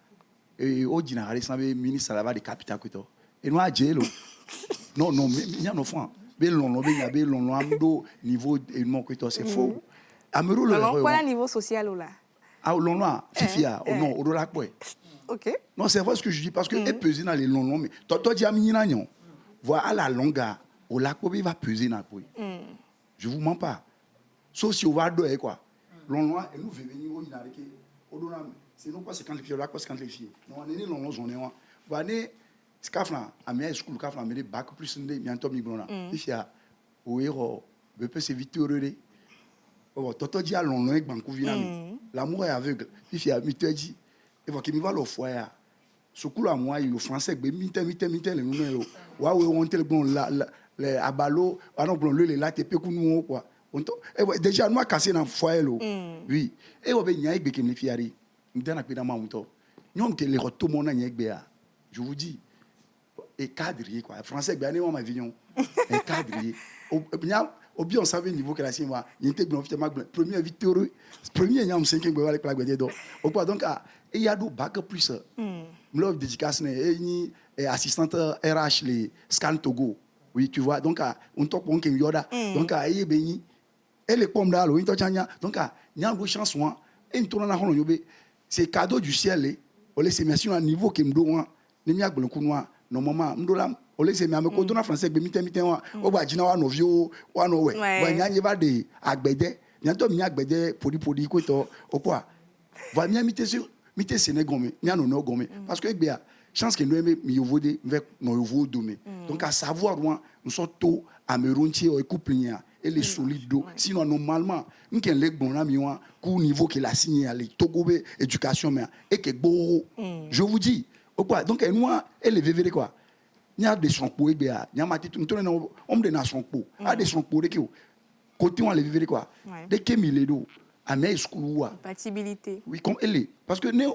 au général, il y a des ministres à la de capital côté. Et nous à Djelo. Non, mais il y a nos enfants. Mais il y a des niveau et non côté, c'est faux. Alors, quoi le niveau social ou là? Ah, l'on a, fifia, non, au dollar quoi. Ok. Non, c'est vrai ce que je dis parce que est pesé dans les longs, mais toi dis à Minignon. Voilà à la longue, au lac, il va peser dans le pays. Je ne vous mens pas. Sauf si on va doyer quoi. L'on et nous venons au Inareke. C'est non pas 50 filles, là, 50 filles. Non, on est né l'on on est on. Voilà, c'est qu'afin, à mes school, qu'afin, mais bac plus de bientôt migrona. Il y a au héros, le peu c'est vite heureux. Oh, toto dit à l'on avec Banco Vinami. L'amour est aveugle. Il y a mi te dit, et voilà qui me va le foyer. Ce coup-là, moi, il est français, mais mite, les numéros. Waouh, on te le bon, les abalo, on a le là, t'es peu nous quoi. Déjà, nous a cassé dans le foyer, oui. Et on va y aller, qui me fiari. Nous t'en a pris dans ma moto. Nous on te les retours mon année je vous dis, et cadrier quoi. Français, bien on ma vision. Et cadrier. Au bien on savait niveau que la sienne moi, il était bien premier victorieux, premier il y a un 5e bois avec la gueule d'or. Au quoi donc il y a deux bacs plus. M'love dédicace ni assistante RH les scan Togo. Oui, tu vois donc on top on ken yoda. Donc ayi beni elle est comme là lo intochanya. Donc il y a une chance moi et tourne na hono yobe. C'est cadeau du ciel on laisse merci à niveau que m'do wan ni mi agbolo kunwa normalement m'do la on laisse mais ko to na français be miten wa o ba jina wa no vio wa no we wa nya ba de agbede nyanto mi agbede podi ko to o quoi va mi miten sur miten sénégal mi no no gomme parce que bien chance que nous mi yovode avec no yovodo me donc à savoir moi nous sommes tôt amérontier o couple et les solides sinon normalement nous ken les bon ami wa ku niveau que la signé à togobe éducation mais et que goro je vous dis o quoi donc moi elle est vivre quoi il y a des sonpo et bien il y a mati tout on de na sonpo a des sonpo de qui côté on les vivre quoi de que miledo à mes school compatibilité oui comme elle est parce que nous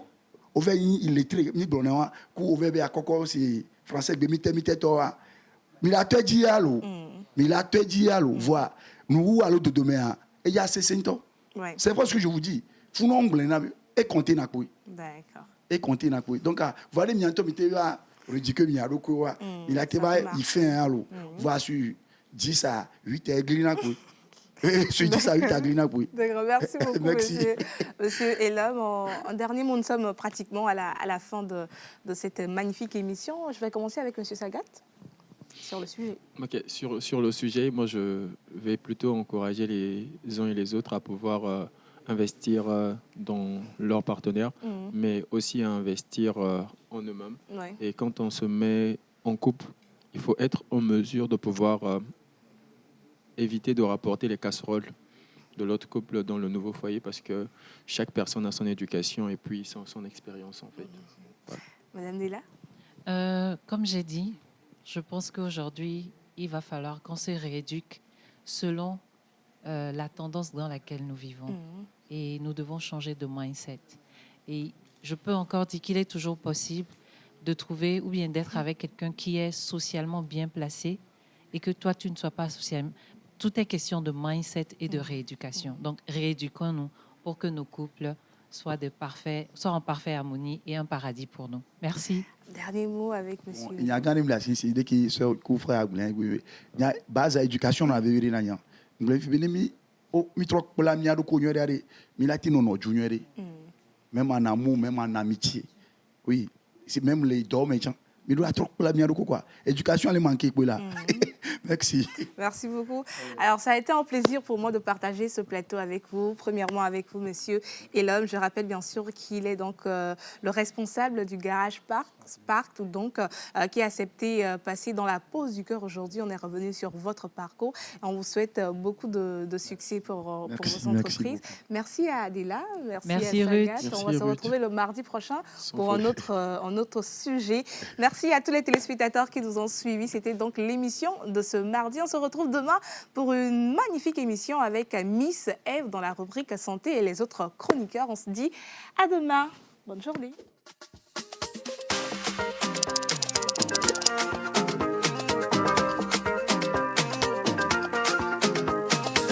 on va il est très ni bonheur ku on va bien encore c'est français de mité toi mais la te dit allo mais la te dit allo voir nous allo de demain et il y a ces 5 ans c'est pas ce que je vous dis faut non anglais et compter na quoi d'accord et compter na quoi donc voilà bientôt mité va ridicule il y a quoi il a été il fait un allo voir sur 10 à 8 glina quoi sur 10 à 8 glina quoi merci beaucoup monsieur Elam en dernier mot nous sommes pratiquement à la fin de cette magnifique émission. Je vais commencer avec monsieur Sagat sur le sujet. Ok, sur le sujet, moi je vais plutôt encourager les uns et les autres à pouvoir investir dans leurs partenaires, mais aussi à investir en eux-mêmes. Et quand on se met en couple, il faut être en mesure de pouvoir éviter de rapporter les casseroles de l'autre couple dans le nouveau foyer parce que chaque personne a son éducation et puis son expérience en fait. Voilà. Madame Della? Comme j'ai dit, je pense qu'aujourd'hui, il va falloir qu'on se rééduque selon la tendance dans laquelle nous vivons. Et nous devons changer de mindset. Et je peux encore dire qu'il est toujours possible de trouver ou bien d'être avec quelqu'un qui est socialement bien placé et que toi, tu ne sois pas socialement... Tout est question de mindset et de rééducation. Donc, rééduquons-nous pour que nos couples soient en parfaite harmonie et un paradis pour nous. Merci. Dernier mot avec monsieur. Il y a quand même la dès qu'il se couvre à base d'éducation dans la vérité. Nous avons oh mi trop pour la miado ko nyore mi lati non no junior même en amour même en amitié oui c'est même les dormes mais doit trop pour la miado quoi éducation elle manquer pour là. Merci. Merci beaucoup. Alors, ça a été un plaisir pour moi de partager ce plateau avec vous. Premièrement, avec vous, monsieur Elom. Je rappelle bien sûr qu'il est donc le responsable du garage Spark, donc, qui a accepté passer dans la pause du cœur aujourd'hui. On est revenu sur votre parcours. On vous souhaite beaucoup de succès pour vos entreprises. Merci à Adela. Merci à Sagat. On va se retrouver le mardi prochain pour un autre sujet. Merci à tous les téléspectateurs qui nous ont suivis. C'était donc l'émission de ce mardi. On se retrouve demain pour une magnifique émission avec Miss Eve dans la rubrique santé et les autres chroniqueurs. On se dit à demain. Bonne journée.